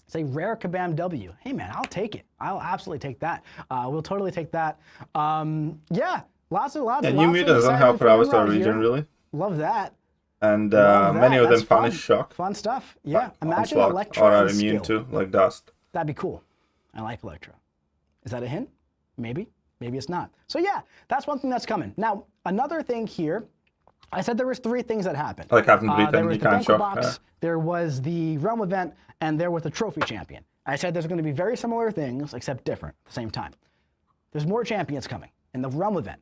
Speaker 5: say rare Kabam W. Hey man, I'll take it. I'll absolutely take that. We'll totally take that. Yeah, lots
Speaker 1: and new mutant doesn't help for our region, really.
Speaker 5: Love that.
Speaker 1: And many of them punish shock.
Speaker 5: Fun stuff. Yeah, imagine
Speaker 1: onslaught,
Speaker 5: Electro
Speaker 1: or are immune to, like dust.
Speaker 5: That'd be cool. I like Electro. Is that a hint? Maybe. Maybe it's not. So yeah, that's one thing that's coming. Now, another thing here, I said there was 3 things that happened.
Speaker 1: Like Captain Britain,
Speaker 5: there was
Speaker 1: you
Speaker 5: the
Speaker 1: can't
Speaker 5: Banquet
Speaker 1: shock.
Speaker 5: Box, there was the Realm event, and there was the Trophy Champion. I said there's going to be very similar things, except different at the same time. There's more champions coming in the Realm event.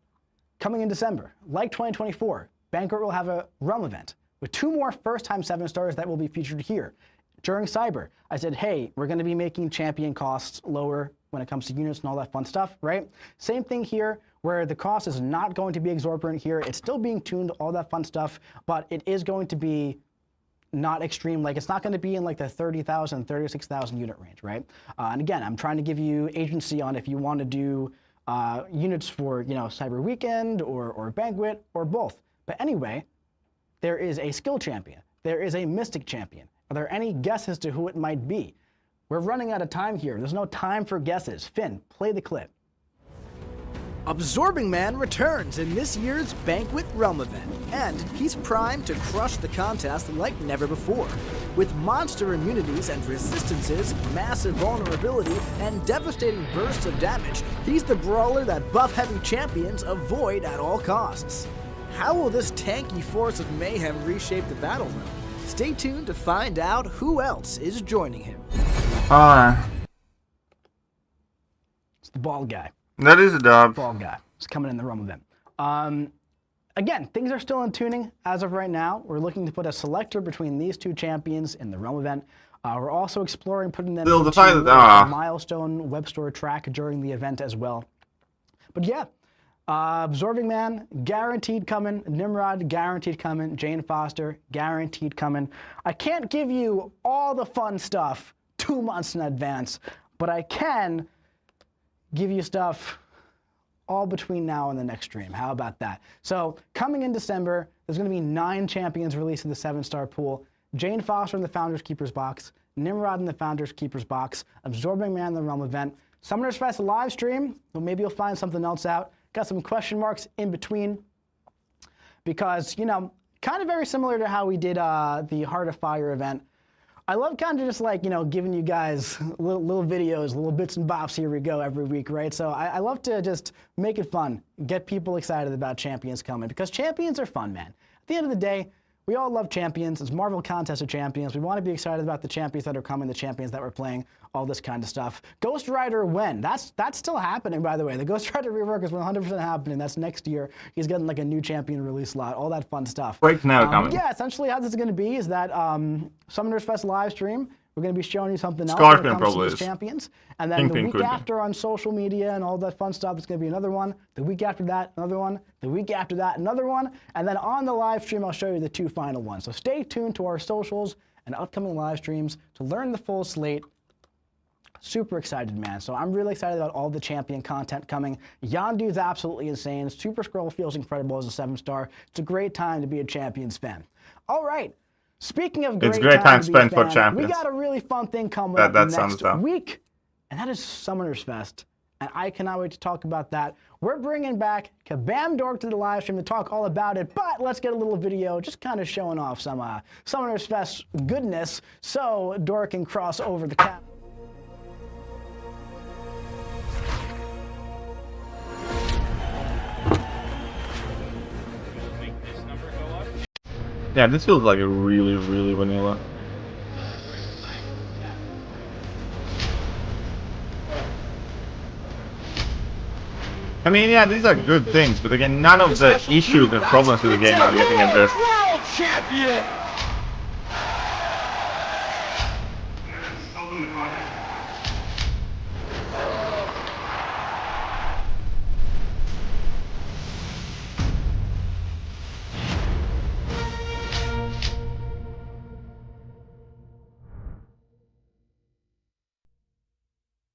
Speaker 5: Coming in December, like 2024, Banquet will have a Realm event with 2 more first-time 7-stars that will be featured here. During Cyber, I said, hey, we're going to be making champion costs lower when it comes to units and all that fun stuff, right? Same thing here, where the cost is not going to be exorbitant here. It's still being tuned, all that fun stuff, but it is going to be not extreme. Like, it's not going to be in like the 30,000, 36,000 unit range, right? And again, I'm trying to give you agency on if you want to do units for, you know, Cyber Weekend or Banquet or both. But anyway, there is a skill champion. There is a mystic champion. Are there any guesses to who it might be? We're running out of time here. There's no time for guesses. Finn, play the clip.
Speaker 6: Absorbing Man returns in this year's Banquet Realm event, and he's primed to crush the contest like never before. With monster immunities and resistances, massive vulnerability, and devastating bursts of damage, he's the brawler that buff-heavy champions avoid at all costs. How will this tanky force of mayhem reshape the battle realm? Stay tuned to find out who else is joining him.
Speaker 5: It's the bald guy.
Speaker 1: That is a dub.
Speaker 5: Bald guy. It's coming in the Realm event. Again, things are still in tuning as of right now. We're looking to put a selector between these 2 champions in the Realm event. We're also exploring putting them into a milestone web store track during the event as well. But yeah, Absorbing Man, guaranteed coming. Nimrod, guaranteed coming. Jane Foster, guaranteed coming. I can't give you all the fun stuff 2 months in advance, but I can give you stuff all between now and the next stream. How about that? So coming in December, there's going to be 9 champions released in the 7-star pool. Jane Foster in the Founders Keepers box, Nimrod in the Founders Keepers box, Absorbing Man in the Realm event, Summoners Fest live stream, well, maybe you'll find something else out. Got some question marks in between because, you know, kind of very similar to how we did the Heart of Fire event. I love kind of just like, you know, giving you guys little videos, little bits and bops, here we go, every week, right? So I love to just make it fun, get people excited about champions coming, because champions are fun, man. At the end of the day, we all love champions. It's Marvel Contest of Champions. We want to be excited about the champions that are coming, the champions that we're playing, all this kind of stuff. Ghost Rider when? That's still happening, by the way. The Ghost Rider rework is 100% happening. That's next year. He's getting like a new champion release slot, all that fun stuff.
Speaker 1: Break now coming.
Speaker 5: Yeah, essentially how this is going to be is that Summoners Fest live stream, we're going to be showing you something else
Speaker 1: Scorpion
Speaker 5: when it comes
Speaker 1: probably
Speaker 5: to these
Speaker 1: is.
Speaker 5: champions. And then
Speaker 1: Kingpin
Speaker 5: the week
Speaker 1: could be.
Speaker 5: after on social media and all that fun stuff, it's going to be another one. The week after that, another one. The week after that, another one. And then on the live stream, I'll show you the 2 final ones. So stay tuned to our socials and upcoming live streams to learn the full slate. Super excited, man. So I'm really excited about all the champion content coming. Yondu's absolutely insane. Super Scroll feels incredible as a 7-star. It's a great time to be a Champions fan. All right. Speaking of great,
Speaker 1: It's great time
Speaker 5: to be a
Speaker 1: spent for
Speaker 5: fan,
Speaker 1: champions.
Speaker 5: we got a really fun thing coming
Speaker 1: That
Speaker 5: up
Speaker 1: sounds
Speaker 5: next
Speaker 1: tough.
Speaker 5: week, and that is Summoners Fest. And I cannot wait to talk about that. We're bringing back Kabam Dork to the live stream to talk all about it, but let's get a little video just kind of showing off some Summoners Fest goodness so Dork can cross over the cap.
Speaker 1: Yeah, this feels like a really, really vanilla. I mean, yeah, these are good things, but again, none of the issues and problems with the game are getting addressed.
Speaker 2: World champion!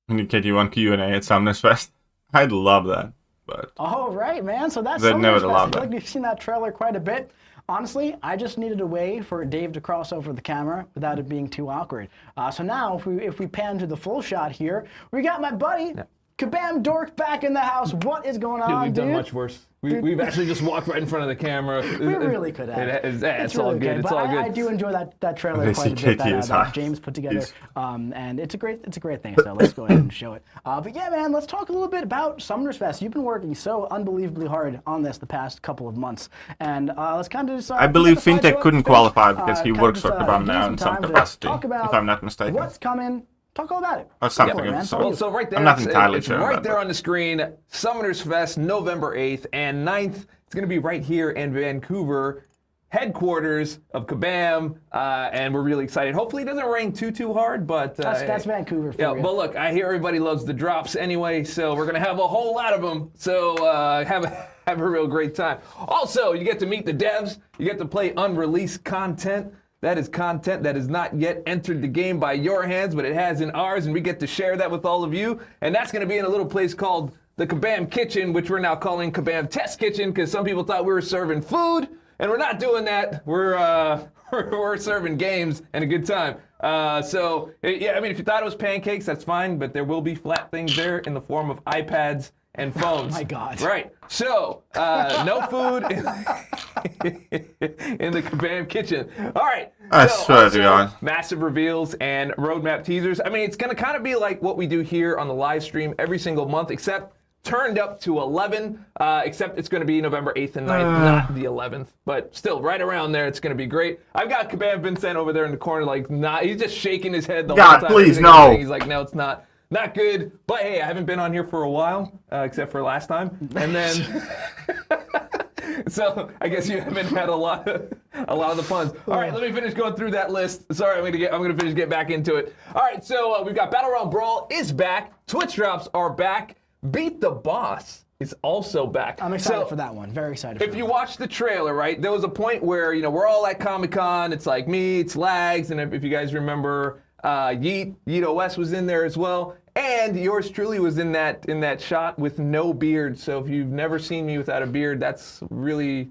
Speaker 1: And you get you on Q&A at Summoners Fest. I'd love that, but
Speaker 5: All right, man. So that's
Speaker 1: They'd never
Speaker 5: Summoners Fest.
Speaker 1: allow
Speaker 5: I feel
Speaker 1: that.
Speaker 5: like we've seen that trailer quite a bit. Honestly, I just needed a way for Dave to cross over the camera without it being too awkward. So now, if we pan to the full shot here, we got my buddy, Kabam Dork, back in the house. What is going on,
Speaker 8: We've
Speaker 5: dude?
Speaker 8: done much worse. We've actually just walked right in front of the camera.
Speaker 5: We really could have.
Speaker 8: It's all
Speaker 5: really
Speaker 8: good. It's
Speaker 5: but
Speaker 8: all good.
Speaker 5: I do enjoy that trailer
Speaker 1: They
Speaker 5: quite a
Speaker 1: see
Speaker 5: bit
Speaker 1: Katie is
Speaker 5: that
Speaker 1: hot.
Speaker 5: James put together,
Speaker 1: He's-
Speaker 5: and it's a great thing. So let's go ahead and show it. But yeah, man, let's talk a little bit about Summoners Fest. You've been working so unbelievably hard on this the past couple of months, and let's kind of just.
Speaker 1: I believe
Speaker 5: get the
Speaker 1: FinTech
Speaker 5: slideshow
Speaker 1: couldn't
Speaker 5: up,
Speaker 1: qualify because he
Speaker 5: kind of
Speaker 1: works
Speaker 5: just,
Speaker 1: for Kabam
Speaker 5: give
Speaker 1: now
Speaker 5: you
Speaker 1: in some
Speaker 5: time to
Speaker 1: capacity,
Speaker 5: talk about
Speaker 1: if I'm not mistaken.
Speaker 5: What's coming? Talk all about it.
Speaker 1: Or something
Speaker 5: Go for it,
Speaker 1: of the
Speaker 5: man.
Speaker 1: sort.
Speaker 8: Well, so right there,
Speaker 1: I'm not entirely
Speaker 8: it's
Speaker 1: sure
Speaker 8: right
Speaker 1: about
Speaker 8: there
Speaker 1: that.
Speaker 8: on the screen. Summoners Fest, November 8th and 9th. It's going to be right here in Vancouver, headquarters of Kabam, and we're really excited. Hopefully it doesn't rain too hard, but...
Speaker 5: That's Vancouver for
Speaker 8: yeah,
Speaker 5: you.
Speaker 8: but look, I hear everybody loves the drops anyway, so we're going to have a whole lot of them. So have a real great time. Also, you get to meet the devs. You get to play unreleased content. That is content that has not yet entered the game by your hands, but it has in ours, and we get to share that with all of you. And that's going to be in a little place called the Kabam Kitchen, which we're now calling Kabam Test Kitchen, because some people thought we were serving food, and we're not doing that. We're serving games and a good time. Yeah, I mean, if you thought it was pancakes, that's fine, but there will be flat things there in the form of iPads and phones.
Speaker 5: Oh my God.
Speaker 8: Right. So, no food in the Kabam Kitchen. All right.
Speaker 1: I
Speaker 8: So,
Speaker 1: swear to
Speaker 8: also,
Speaker 1: God.
Speaker 8: massive reveals and roadmap teasers. I mean, it's going to kind of be like what we do here on the live stream every single month, except turned up to 11, except it's going to be November 8th and 9th, not the 11th. But still, right around there, it's going to be great. I've got Kabam Vincent over there in the corner, like, he's just shaking his head the
Speaker 1: God,
Speaker 8: whole time.
Speaker 1: please,
Speaker 8: Everything I'm
Speaker 1: no.
Speaker 8: saying, he's like, no, it's not. Not good, but hey, I haven't been on here for a while, except for last time. And then, so I guess you haven't had a lot of the puns. All right, let me finish going through that list. Sorry, I'm gonna finish get back into it. All right, so we've got Battle Round Brawl is back. Twitch drops are back. Beat the Boss is also back.
Speaker 5: I'm excited for that one. Very excited.
Speaker 8: If you watch the trailer, right, there was a point where, we're all at Comic-Con. It's like me, it's Lags, and if you guys remember, Yeet OS was in there as well. And yours truly was in that shot with no beard. So if you've never seen me without a beard, that's really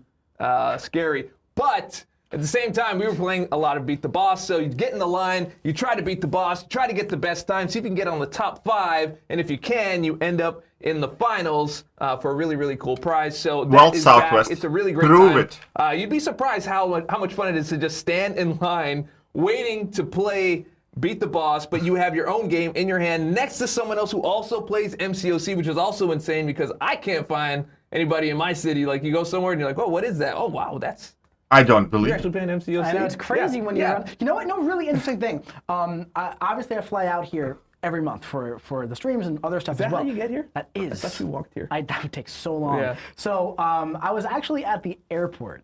Speaker 8: scary. But at the same time, we were playing a lot of Beat the Boss. So you get in the line, you try to beat the boss, try to get the best time, see if you can get on the top 5. And if you can, you end up in the finals for a really, really cool prize. So that
Speaker 1: World
Speaker 8: is back.
Speaker 1: Southwest.
Speaker 8: It's a really great
Speaker 1: Prove
Speaker 8: time.
Speaker 1: it.
Speaker 8: You'd be surprised how much fun it is to just stand in line waiting to play Beat the Boss, but you have your own game in your hand next to someone else who also plays MCOC, which is also insane because I can't find anybody in my city. Like, you go somewhere and you're like, oh, what is that? Oh, wow, that's...
Speaker 1: I don't believe
Speaker 8: You're
Speaker 1: it.
Speaker 8: actually playing MCOC?
Speaker 5: I know, it's crazy
Speaker 8: Yeah,
Speaker 5: when you're on. You know what? No, really interesting thing. Obviously, I fly out here every month for the streams and other stuff
Speaker 8: Is that
Speaker 5: as well.
Speaker 8: how you get here?
Speaker 5: That is.
Speaker 8: I thought you walked here.
Speaker 5: That would take so long.
Speaker 8: Yeah.
Speaker 5: So I was actually at the airport.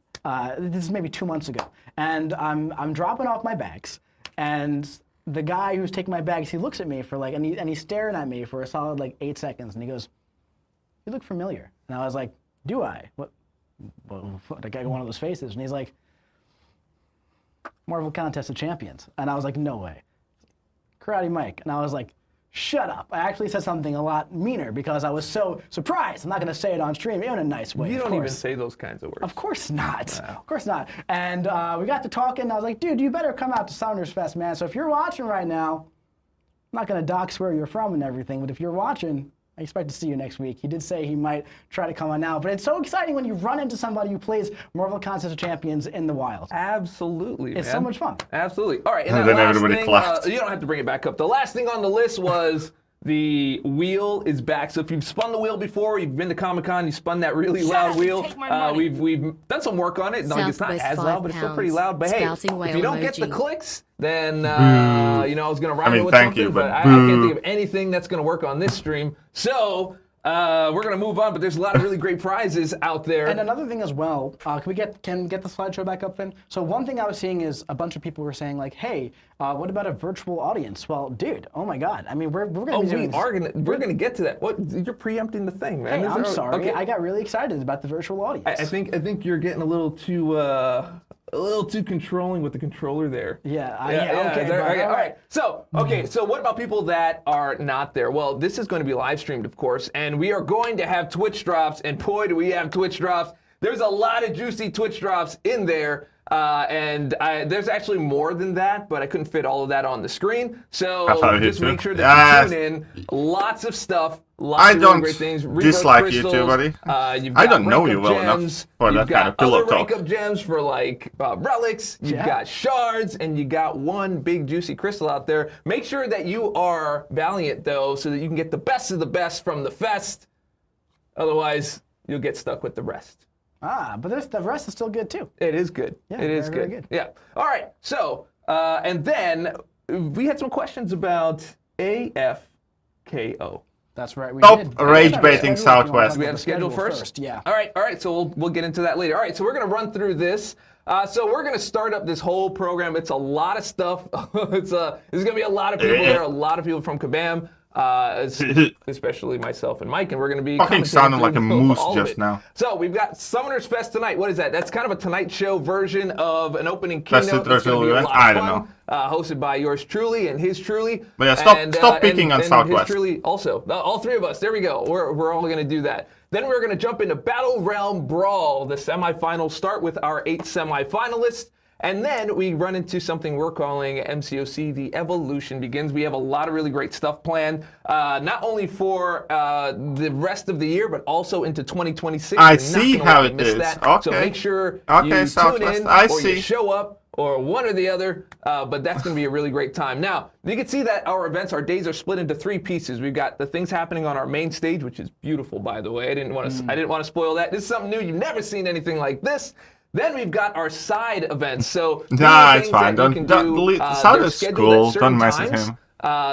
Speaker 5: This is maybe 2 months ago, and I'm dropping off my bags, and the guy who's taking my bags, he looks at me for like, and he's staring at me for a solid like 8 seconds, and he goes, "You look familiar." And I was like, "Do I?" What? The guy got one of those faces, and he's like, "Marvel Contest of Champions," and I was like, "No way." Karate Mike, and I was like, "Shut up." I actually said something a lot meaner because I was so surprised. I'm not going to say it on stream in a nice way.
Speaker 8: You don't even say those kinds of words.
Speaker 5: Of course not. No. Of course not. And we got to talking, and I was like, "Dude, you better come out to Summoners Fest, man. So if you're watching right now, I'm not going to dox where you're from and everything, but if you're watching, I expect to see you next week." He did say he might try to come on now, but it's so exciting when you run into somebody who plays Marvel Contest of Champions in the wild.
Speaker 8: Absolutely, man.
Speaker 5: It's so much fun.
Speaker 8: Absolutely. All right, and
Speaker 1: then
Speaker 8: last
Speaker 1: everybody
Speaker 8: thing,
Speaker 1: clapped.
Speaker 8: you don't have to bring it back up. The last thing on the list was the wheel is back. So if you've spun the wheel before, you've been to Comic-Con, you spun that really loud wheel.
Speaker 2: Take my money.
Speaker 8: We've done some work on it. Like, it's not as loud, but it's still pretty loud. But hey, if you don't get the clicks, then I was gonna rhyme it with
Speaker 1: thank
Speaker 8: something,
Speaker 1: you,
Speaker 8: but
Speaker 1: but
Speaker 8: I can't think of anything that's gonna work on this stream. So we're gonna move on, but there's a lot of really great prizes out there.
Speaker 5: And another thing as well, can we get the slideshow back up, Finn? So one thing I was seeing is a bunch of people were saying like, "Hey, what about a virtual audience?" Well, dude, oh my God! I mean, we're gonna be doing.
Speaker 8: We're gonna get to that. What, you're preempting the thing, man.
Speaker 5: Hey, I'm sorry.
Speaker 8: Okay.
Speaker 5: I got really excited about the virtual audience.
Speaker 8: I think you're getting a little too controlling with the controller there.
Speaker 5: Yeah. Okay.
Speaker 8: All right. So what about people that are not there? Well, this is going to be live streamed, of course, and we are going to have Twitch drops, and boy, do we have Twitch drops. There's a lot of juicy Twitch drops in there. There's actually more than that, but I couldn't fit all of that on the screen. So just make sure that you tune in. Lots of stuff. Lots of really great things.
Speaker 1: Dislike you too, buddy. I don't know you well enough for that kind of pillow talk.
Speaker 8: You've got other rank-up gems for like relics. You've got shards, and you got one big juicy crystal out there. Make sure that you are Valiant though, so that you can get the best of the best from the fest. Otherwise, you'll get stuck with the rest.
Speaker 5: But the rest is still good too.
Speaker 8: It is good.
Speaker 5: Yeah,
Speaker 8: it is
Speaker 5: very
Speaker 8: good.
Speaker 5: good.
Speaker 8: Yeah. All right. So, and then we had some questions about AFKO.
Speaker 5: That's right. We
Speaker 1: Stop
Speaker 5: did.
Speaker 1: rage baiting Southwest.
Speaker 8: We have a schedule first?
Speaker 5: Yeah.
Speaker 8: All right. So we'll get into that later. All right. So we're going to run through this. So we're going to start up this whole program. It's a lot of stuff. There's going to be a lot of people there. A lot of people from Kabam. Especially myself and Mike, and we're going to be
Speaker 1: fucking sounding like a moose just now.
Speaker 8: So we've got Summoners Fest tonight. What is that? That's kind of a Tonight Show version of an opening keynote. It's going to be a lot of fun.
Speaker 1: I don't know.
Speaker 8: Hosted by yours truly and his truly.
Speaker 1: But yeah, stop picking on Southwest.
Speaker 8: His truly also. All three of us. There we go. We're all going to do that. Then we're going to jump into Battle Realm Brawl. The semifinals start with our 8 semifinalists. And then we run into something we're calling MCOC, the Evolution Begins. We have a lot of really great stuff planned, not only for the rest of the year, but also into 2026.
Speaker 1: I see how it is. Okay.
Speaker 8: So make sure you tune in or you show up or one or the other, but that's going to be a really great time. Now, you can see that our days are split into 3 pieces. We've got the things happening on our main stage, which is beautiful, by the way. I didn't want to spoil that. This is something new. You've never seen anything like this. Then we've got our side events. So
Speaker 1: it's fine. Don't Side is cool. Don't mess with him.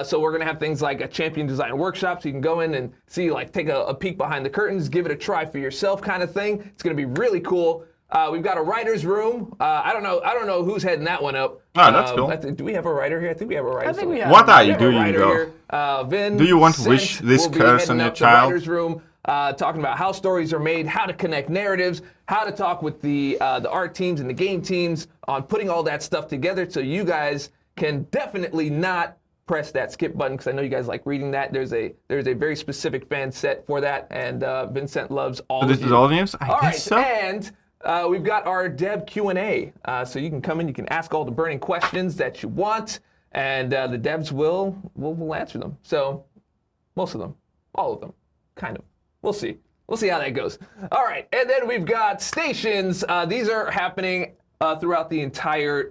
Speaker 8: So we're gonna have things like a champion design workshop, so you can go in and see, like, take a peek behind the curtains, give it a try for yourself, kind of thing. It's gonna be really cool. We've got a writer's room. I don't know who's heading that one up.
Speaker 1: Oh, that's cool.
Speaker 8: Do we have a writer here? I think we have a writer.
Speaker 5: I think we have.
Speaker 1: What are you doing, though?
Speaker 8: Vin,
Speaker 1: do you want to wish this curse on your child?
Speaker 8: Writer's room. Talking about how stories are made, how to connect narratives, how to talk with the art teams and the game teams on putting all that stuff together, so you guys can definitely not press that skip button, because I know you guys like reading that. There's a very specific fan set for that, and Vincent loves all of you.
Speaker 1: This is all news?
Speaker 8: I guess so. And we've got our dev Q&A, so you can come in, you can ask all the burning questions that you want, and the devs will answer them. So most of them, all of them, kind of. We'll see. We'll see how that goes. All right, and then we've got stations. These are happening throughout the entire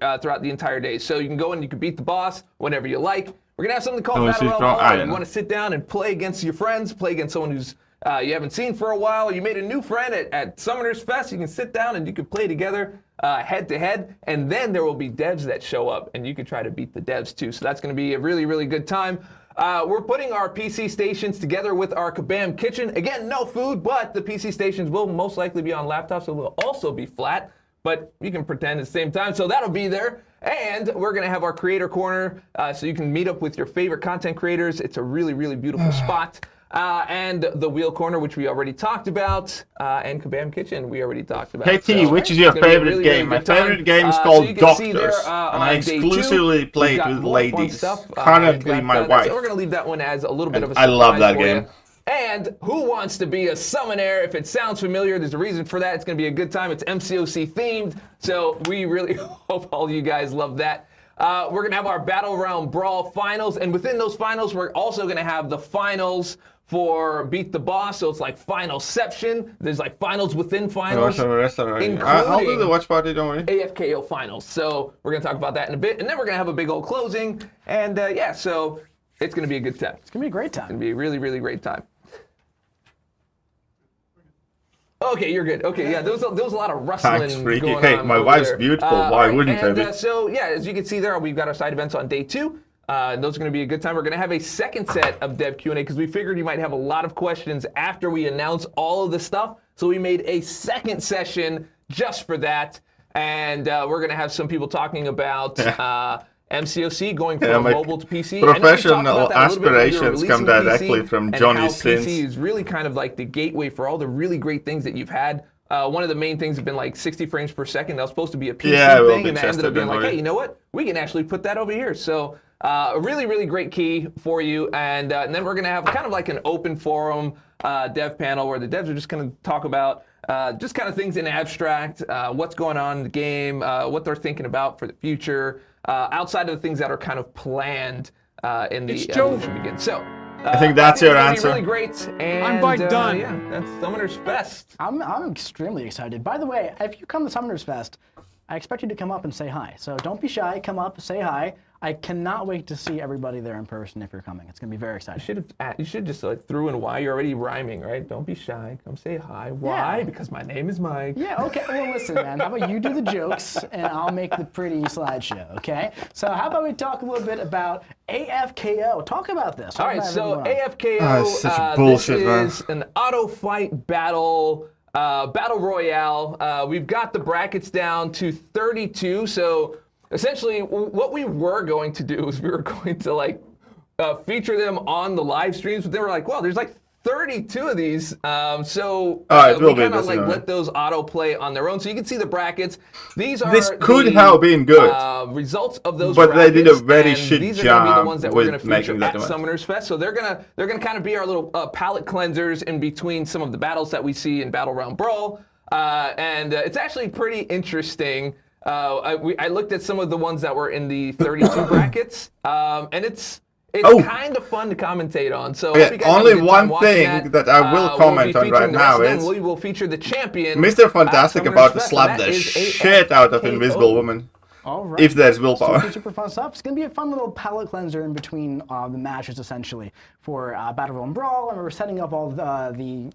Speaker 8: day. So you can go in, you can beat the boss whenever you like. We're gonna have something called Battle Realm Brawl. You want to sit down and play against your friends, play against someone who's you haven't seen for a while, or you made a new friend at Summoners Fest. You can sit down and you can play together head to head, and then there will be devs that show up, and you can try to beat the devs too. So that's going to be a really, really good time. We're putting our PC stations together with our Kabam kitchen. Again, no food, but the PC stations will most likely be on laptops, so they'll also be flat. but you can pretend at the same time. So that'll be there. And we're going to have our creator corner, so you can meet up with your favorite content creators. It's a really, really beautiful spot. And the wheel corner, which we already talked about, and Kabam Kitchen, we already talked about.
Speaker 1: KT,
Speaker 8: So
Speaker 1: which is your favorite
Speaker 8: really,
Speaker 1: game?
Speaker 8: really
Speaker 1: My favorite game is
Speaker 8: so
Speaker 1: called
Speaker 8: you can see
Speaker 1: Doctors,
Speaker 8: there,
Speaker 1: and I
Speaker 8: on day
Speaker 1: exclusively
Speaker 8: 2,
Speaker 1: play
Speaker 8: we've
Speaker 1: it
Speaker 8: got
Speaker 1: with
Speaker 8: more fun
Speaker 1: ladies.
Speaker 8: stuff.
Speaker 1: Currently,
Speaker 8: We've
Speaker 1: my
Speaker 8: got
Speaker 1: wife.
Speaker 8: So we're going to leave that one as a little bit of a
Speaker 1: I love
Speaker 8: surprise
Speaker 1: that
Speaker 8: for
Speaker 1: game.
Speaker 8: you. And who wants to be a summoner? If it sounds familiar, there's a reason for that. It's going to be a good time. It's MCOC themed, so we really hope all you guys love that. We're going to have our Battle Round Brawl finals, and within those finals, we're also going to have the finals for Beat the Boss, so it's like finalception. There's like finals within finals,
Speaker 1: I'll do the watch party, don't worry.
Speaker 8: AFKO finals. So we're going to talk about that in a bit, and then we're going to have a big old closing, and yeah, so it's going to be a good time.
Speaker 5: It's going to be a great time.
Speaker 8: It's going to be a really, really great time. Okay, you're good. Okay, yeah, there was a lot of rustling
Speaker 1: Thanks, Freaky.
Speaker 8: going
Speaker 1: Hey,
Speaker 8: on
Speaker 1: my
Speaker 8: over
Speaker 1: wife's
Speaker 8: there.
Speaker 1: beautiful. Why
Speaker 8: Alright,
Speaker 1: wouldn't I
Speaker 8: and,
Speaker 1: be?
Speaker 8: So, yeah, as you can see there, we've got our side events on day 2. And those are going to be a good time. We're going to have a second set of Dev Q&A because we figured you might have a lot of questions after we announce all of the stuff. So we made a second session just for that. And we're going to have some people talking about MCOC going from mobile to PC.
Speaker 1: Professional aspirations come directly from Johnny's sins.
Speaker 8: PC is really kind of like the gateway for all the really great things that you've had. One of the main things have been like 60 frames per second. That was supposed to be a PC thing, and that ended up being like, hey, you know what? We can actually put that over here. So a really, really great key for you. And then we're going to have kind of like an open forum dev panel where the devs are just going to talk about just kind of things in abstract, what's going on in the game, what they're thinking about for the future, outside of the things that are kind of planned in the evolution begin. So.
Speaker 1: I think that's your answer.
Speaker 8: Really great. And,
Speaker 9: I'm by done.
Speaker 8: Yeah, that's Summoner's Fest.
Speaker 5: I'm extremely excited. By the way, if you come to Summoner's Fest, I expect you to come up and say hi. So don't be shy. Come up, say hi. I cannot wait to see everybody there in person if you're coming. It's going to be very exciting.
Speaker 8: You should just like throw in why. You're already rhyming, right? Don't be shy. Come say hi. Why?
Speaker 5: Yeah.
Speaker 8: Because my name is Mike.
Speaker 5: Yeah, okay. Well, listen, man. How about you do the jokes and I'll make the pretty slideshow, okay? So how about we talk a little bit about AFKO? Talk about this.
Speaker 8: All right, so AFKO,
Speaker 1: it's such bullshit,
Speaker 8: this is an auto fight battle royale. We've got the brackets down to 32. So essentially, what we were going to do is we were going to like feature them on the live streams, but they were like, well, there's like 32 of these. So we kind of like let those auto play on their own. So you can see the brackets. These are
Speaker 1: this could have been good.
Speaker 8: Results of those
Speaker 1: but
Speaker 8: brackets,
Speaker 1: they did a very shit
Speaker 8: these are going to be the
Speaker 1: job
Speaker 8: ones that we're going to
Speaker 1: with
Speaker 8: feature
Speaker 1: making
Speaker 8: at
Speaker 1: that
Speaker 8: Summoners Fest. So they're gonna kind of be our little palette cleansers in between some of the battles that we see in Battle Round Brawl. And it's actually pretty interesting. I looked at some of the ones that were in the 32 brackets, and it's kind of fun to commentate on. So
Speaker 1: only one thing that I will comment on right now is
Speaker 8: we will feature the champion,
Speaker 1: Mr. Fantastic about to slap the shit out of Invisible Woman.
Speaker 5: All right.
Speaker 1: If there's willpower.
Speaker 5: Super fun stuff. It's going to be a fun little palette cleanser in between the matches, essentially, for Battle Royale and Brawl, and we're setting up all the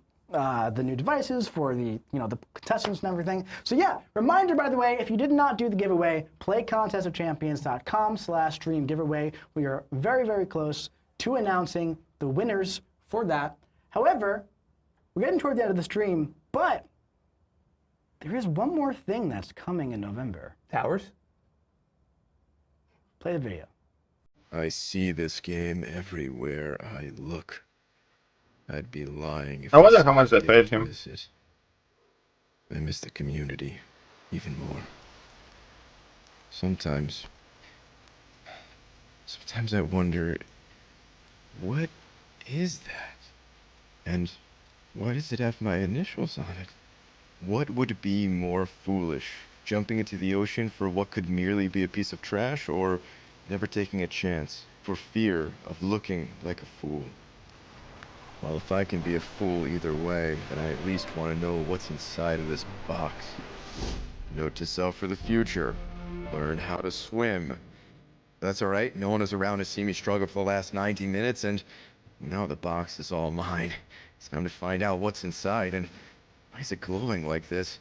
Speaker 5: new devices for the the contestants and everything. So yeah, reminder by the way, if you did not do the giveaway, play contestofchampions.com/stream giveaway. We are very, very close to announcing the winners for that. However, we're getting toward the end of the stream, but there is one more thing that's coming in November.
Speaker 8: Towers?
Speaker 5: Play the video.
Speaker 10: I see this game everywhere I look. I'd be lying if
Speaker 1: I wonder how much they paid him.
Speaker 10: I miss the community even more. Sometimes I wonder, what is that? And why does it have my initials on it? What would be more foolish? Jumping into the ocean for what could merely be a piece of trash, or never taking a chance for fear of looking like a fool? Well, if I can be a fool either way, then I at least want to know what's inside of this box. Note to self for the future: learn how to swim. That's alright, no one was around to see me struggle for the last 90 minutes, and now the box is all mine. It's time to find out what's inside, and why is it glowing like this?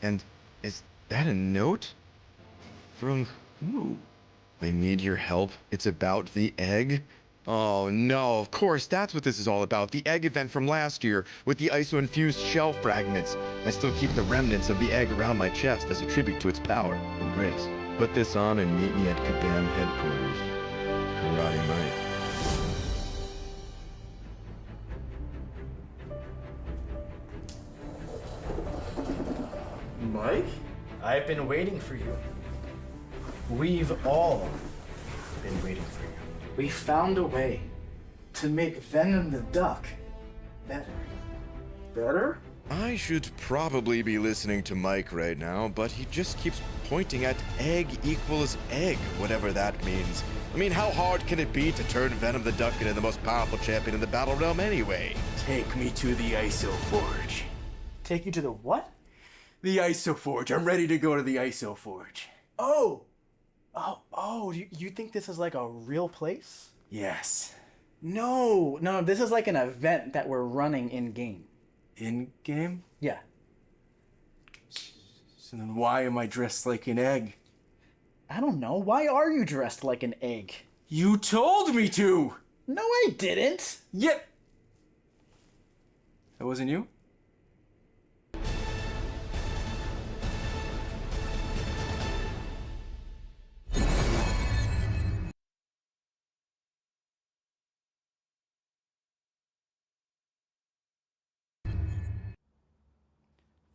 Speaker 10: And is that a note? From who? I need your help. It's about the egg. Oh no, of course, that's what this is all about. The egg event from last year with the ISO-infused shell fragments. I still keep the remnants of the egg around my chest as a tribute to its power and grace. Put this on and meet me at Kabam headquarters. Karate Mike.
Speaker 5: Mike? I've been waiting for you. We've all been waiting for you. We found a way to make Venom the Duck better. Better?
Speaker 10: I should probably be listening to Mike right now, but he just keeps pointing at egg equals egg, whatever that means. I mean, how hard can it be to turn Venom the Duck into the most powerful champion in the Battle Realm anyway?
Speaker 9: Take me to the ISO Forge.
Speaker 5: Take you to the what?
Speaker 9: The ISO Forge. I'm ready to go to the ISO Forge.
Speaker 5: Oh, you think this is like a real place?
Speaker 9: Yes.
Speaker 5: No, this is like an event that we're running in-game.
Speaker 9: In-game?
Speaker 5: Yeah.
Speaker 9: So then why am I dressed like an egg?
Speaker 5: I don't know. Why are you dressed like an egg?
Speaker 9: You told me to!
Speaker 5: No, I didn't.
Speaker 9: Yep. That wasn't you?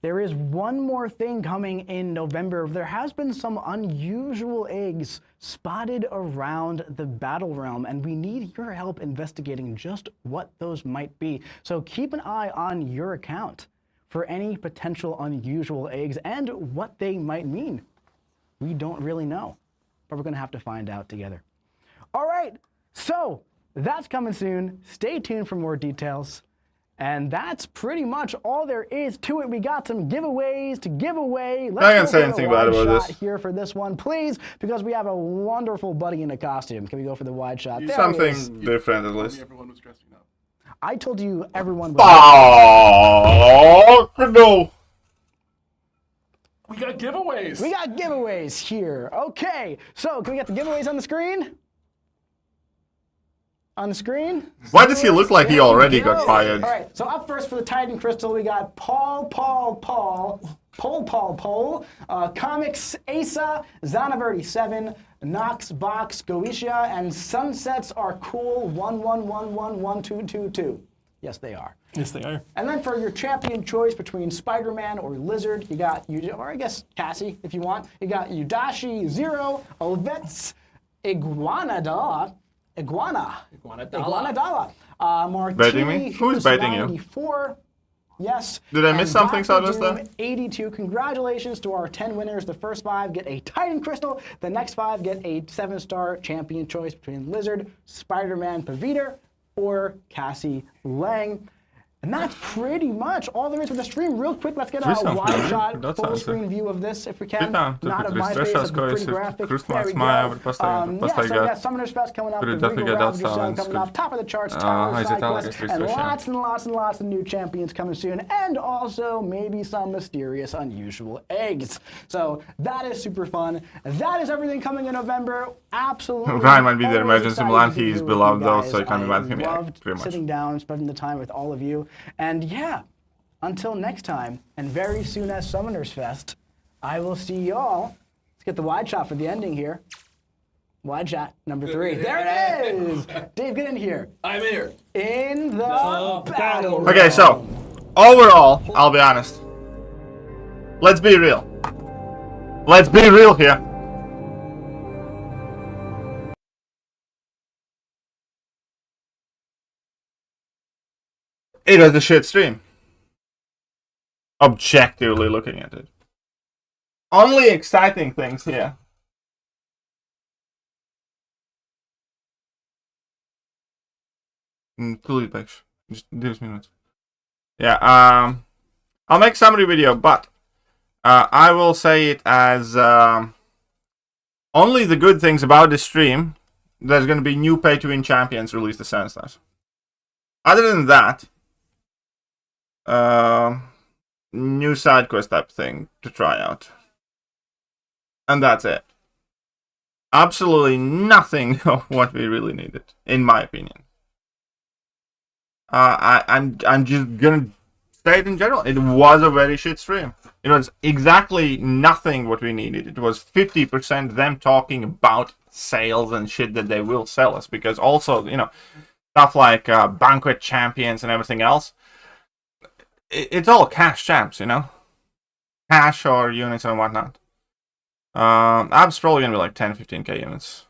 Speaker 5: There is one more thing coming in November. There has been some unusual eggs spotted around the Battle Realm, and we need your help investigating just what those might be. So keep an eye on your account for any potential unusual eggs and what they might mean. We don't really know, but we're gonna have to find out together. All right, so that's coming soon. Stay tuned for more details. And that's pretty much all there is to it. We got some giveaways to give away.
Speaker 1: I can't say anything bad about this.
Speaker 5: Here for this one, please, because we have a wonderful buddy in a costume. Can we go for the wide shot? There
Speaker 1: Something different, at least.
Speaker 11: Everyone was dressing up.
Speaker 5: I told you everyone was.
Speaker 1: Oh no!
Speaker 11: We got giveaways.
Speaker 5: We got giveaways here. Okay, so can we get the giveaways on the screen? On the screen?
Speaker 1: Why does he look like he already got fired?
Speaker 5: All right, so up first for the Titan Crystal, we got Paul, Comics, Asa, Zanaverdi7, Knox Box, Goetia, and Sunsets Are Cool 11111222. Yes, they are.
Speaker 11: Yes, they are.
Speaker 5: And then for your champion choice between Spider-Man or Lizard, you got, or I guess Cassie, if you want, you got Udashi, Zero, Ovets, Iguanadala. Martini,
Speaker 1: Baiting me? Who's baiting you?
Speaker 5: 94. Yes.
Speaker 1: Did I miss something, Sawdust?
Speaker 5: 82. Congratulations to our 10 winners. The first 5 get a Titan Crystal. The next 5 get a 7-star champion choice between Lizard, Spider-Man Paviter, or Cassie Lang. And that's pretty much all there is for the stream. Real quick, let's get a wide shot, full screen view of this if we can. Not of my face, of the pretty graphic. There we go. Yeah, Summoners Fest coming up, the Regal Ravager Zone coming up, top of the charts, Tower Side Quest, and lots of new champions coming soon, and also maybe some mysterious, unusual eggs. So that is super fun. That is everything coming in November. Absolutely.
Speaker 1: Ryan might be the emergency plan. He's beloved though, so you can't be mad at him. Yeah, pretty much.
Speaker 5: Sitting down, spending the time with all of you. And yeah, until next time, and very soon as Summoners Fest, I will see y'all. Let's get the wide shot for the ending here. Wide shot, number 3. There it is! Dave, get in here.
Speaker 8: I'm here.
Speaker 5: In the battle.
Speaker 1: Okay, so, overall, I'll be honest. Let's be real. Let's be real here. It was a shit stream. Objectively looking at it. Only exciting things here. Delete page. Just give me minutes. Yeah, I'll make summary video, but I will say it as only the good things about this stream. There's going to be new pay-to-win champions released the 7 stars. Other than that, new side quest type thing to try out, and that's it. absolutely nothing of what we really needed, in my opinion. I'm just gonna say it in general. It was a very shit stream. It was exactly nothing what we needed. It was 50% them talking about sales and shit that they will sell us, because also, you know, stuff like banquet champions and everything else, it's all cash champs, you know, cash or units and whatnot. Ab's probably gonna be like 10-15k units,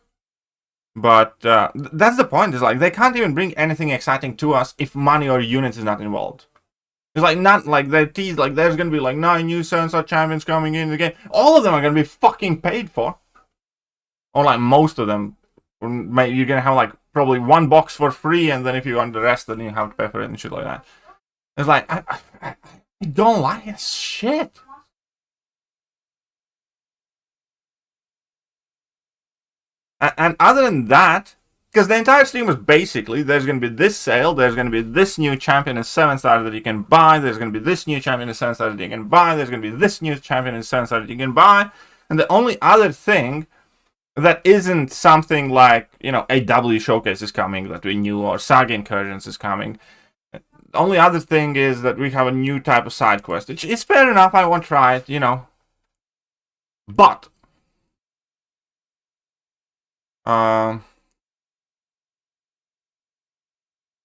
Speaker 1: but that's the point. Is like they can't even bring anything exciting to us if money or units is not involved. It's like not like they tease like there's gonna be like 9 new 7-star champions coming in the game. All of them are gonna be fucking paid for, or like most of them. You're gonna have like probably 1 box for free, and then if you want the rest, then you have to pay for it and shit like that. It's like I don't like this shit. And other than that, because the entire stream was basically, there's going to be this sale, there's going to be this new champion in 7-star that you can buy, there's going to be this new champion in 7-star that you can buy, there's going to be this new champion in 7-star that you can buy, and the only other thing that isn't something like, you know, AW Showcase is coming that we knew, or Saga Incursions is coming. The only other thing is that we have a new type of side quest, which is fair enough, I won't try it, you know. But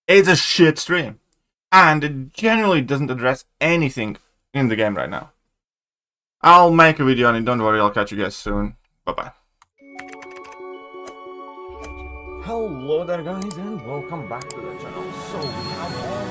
Speaker 1: it's a shit stream, and it generally doesn't address anything in the game right now. I'll make a video on it, don't worry, I'll catch you guys soon. Bye bye.
Speaker 11: Hello there guys, and welcome back to the channel. So we have all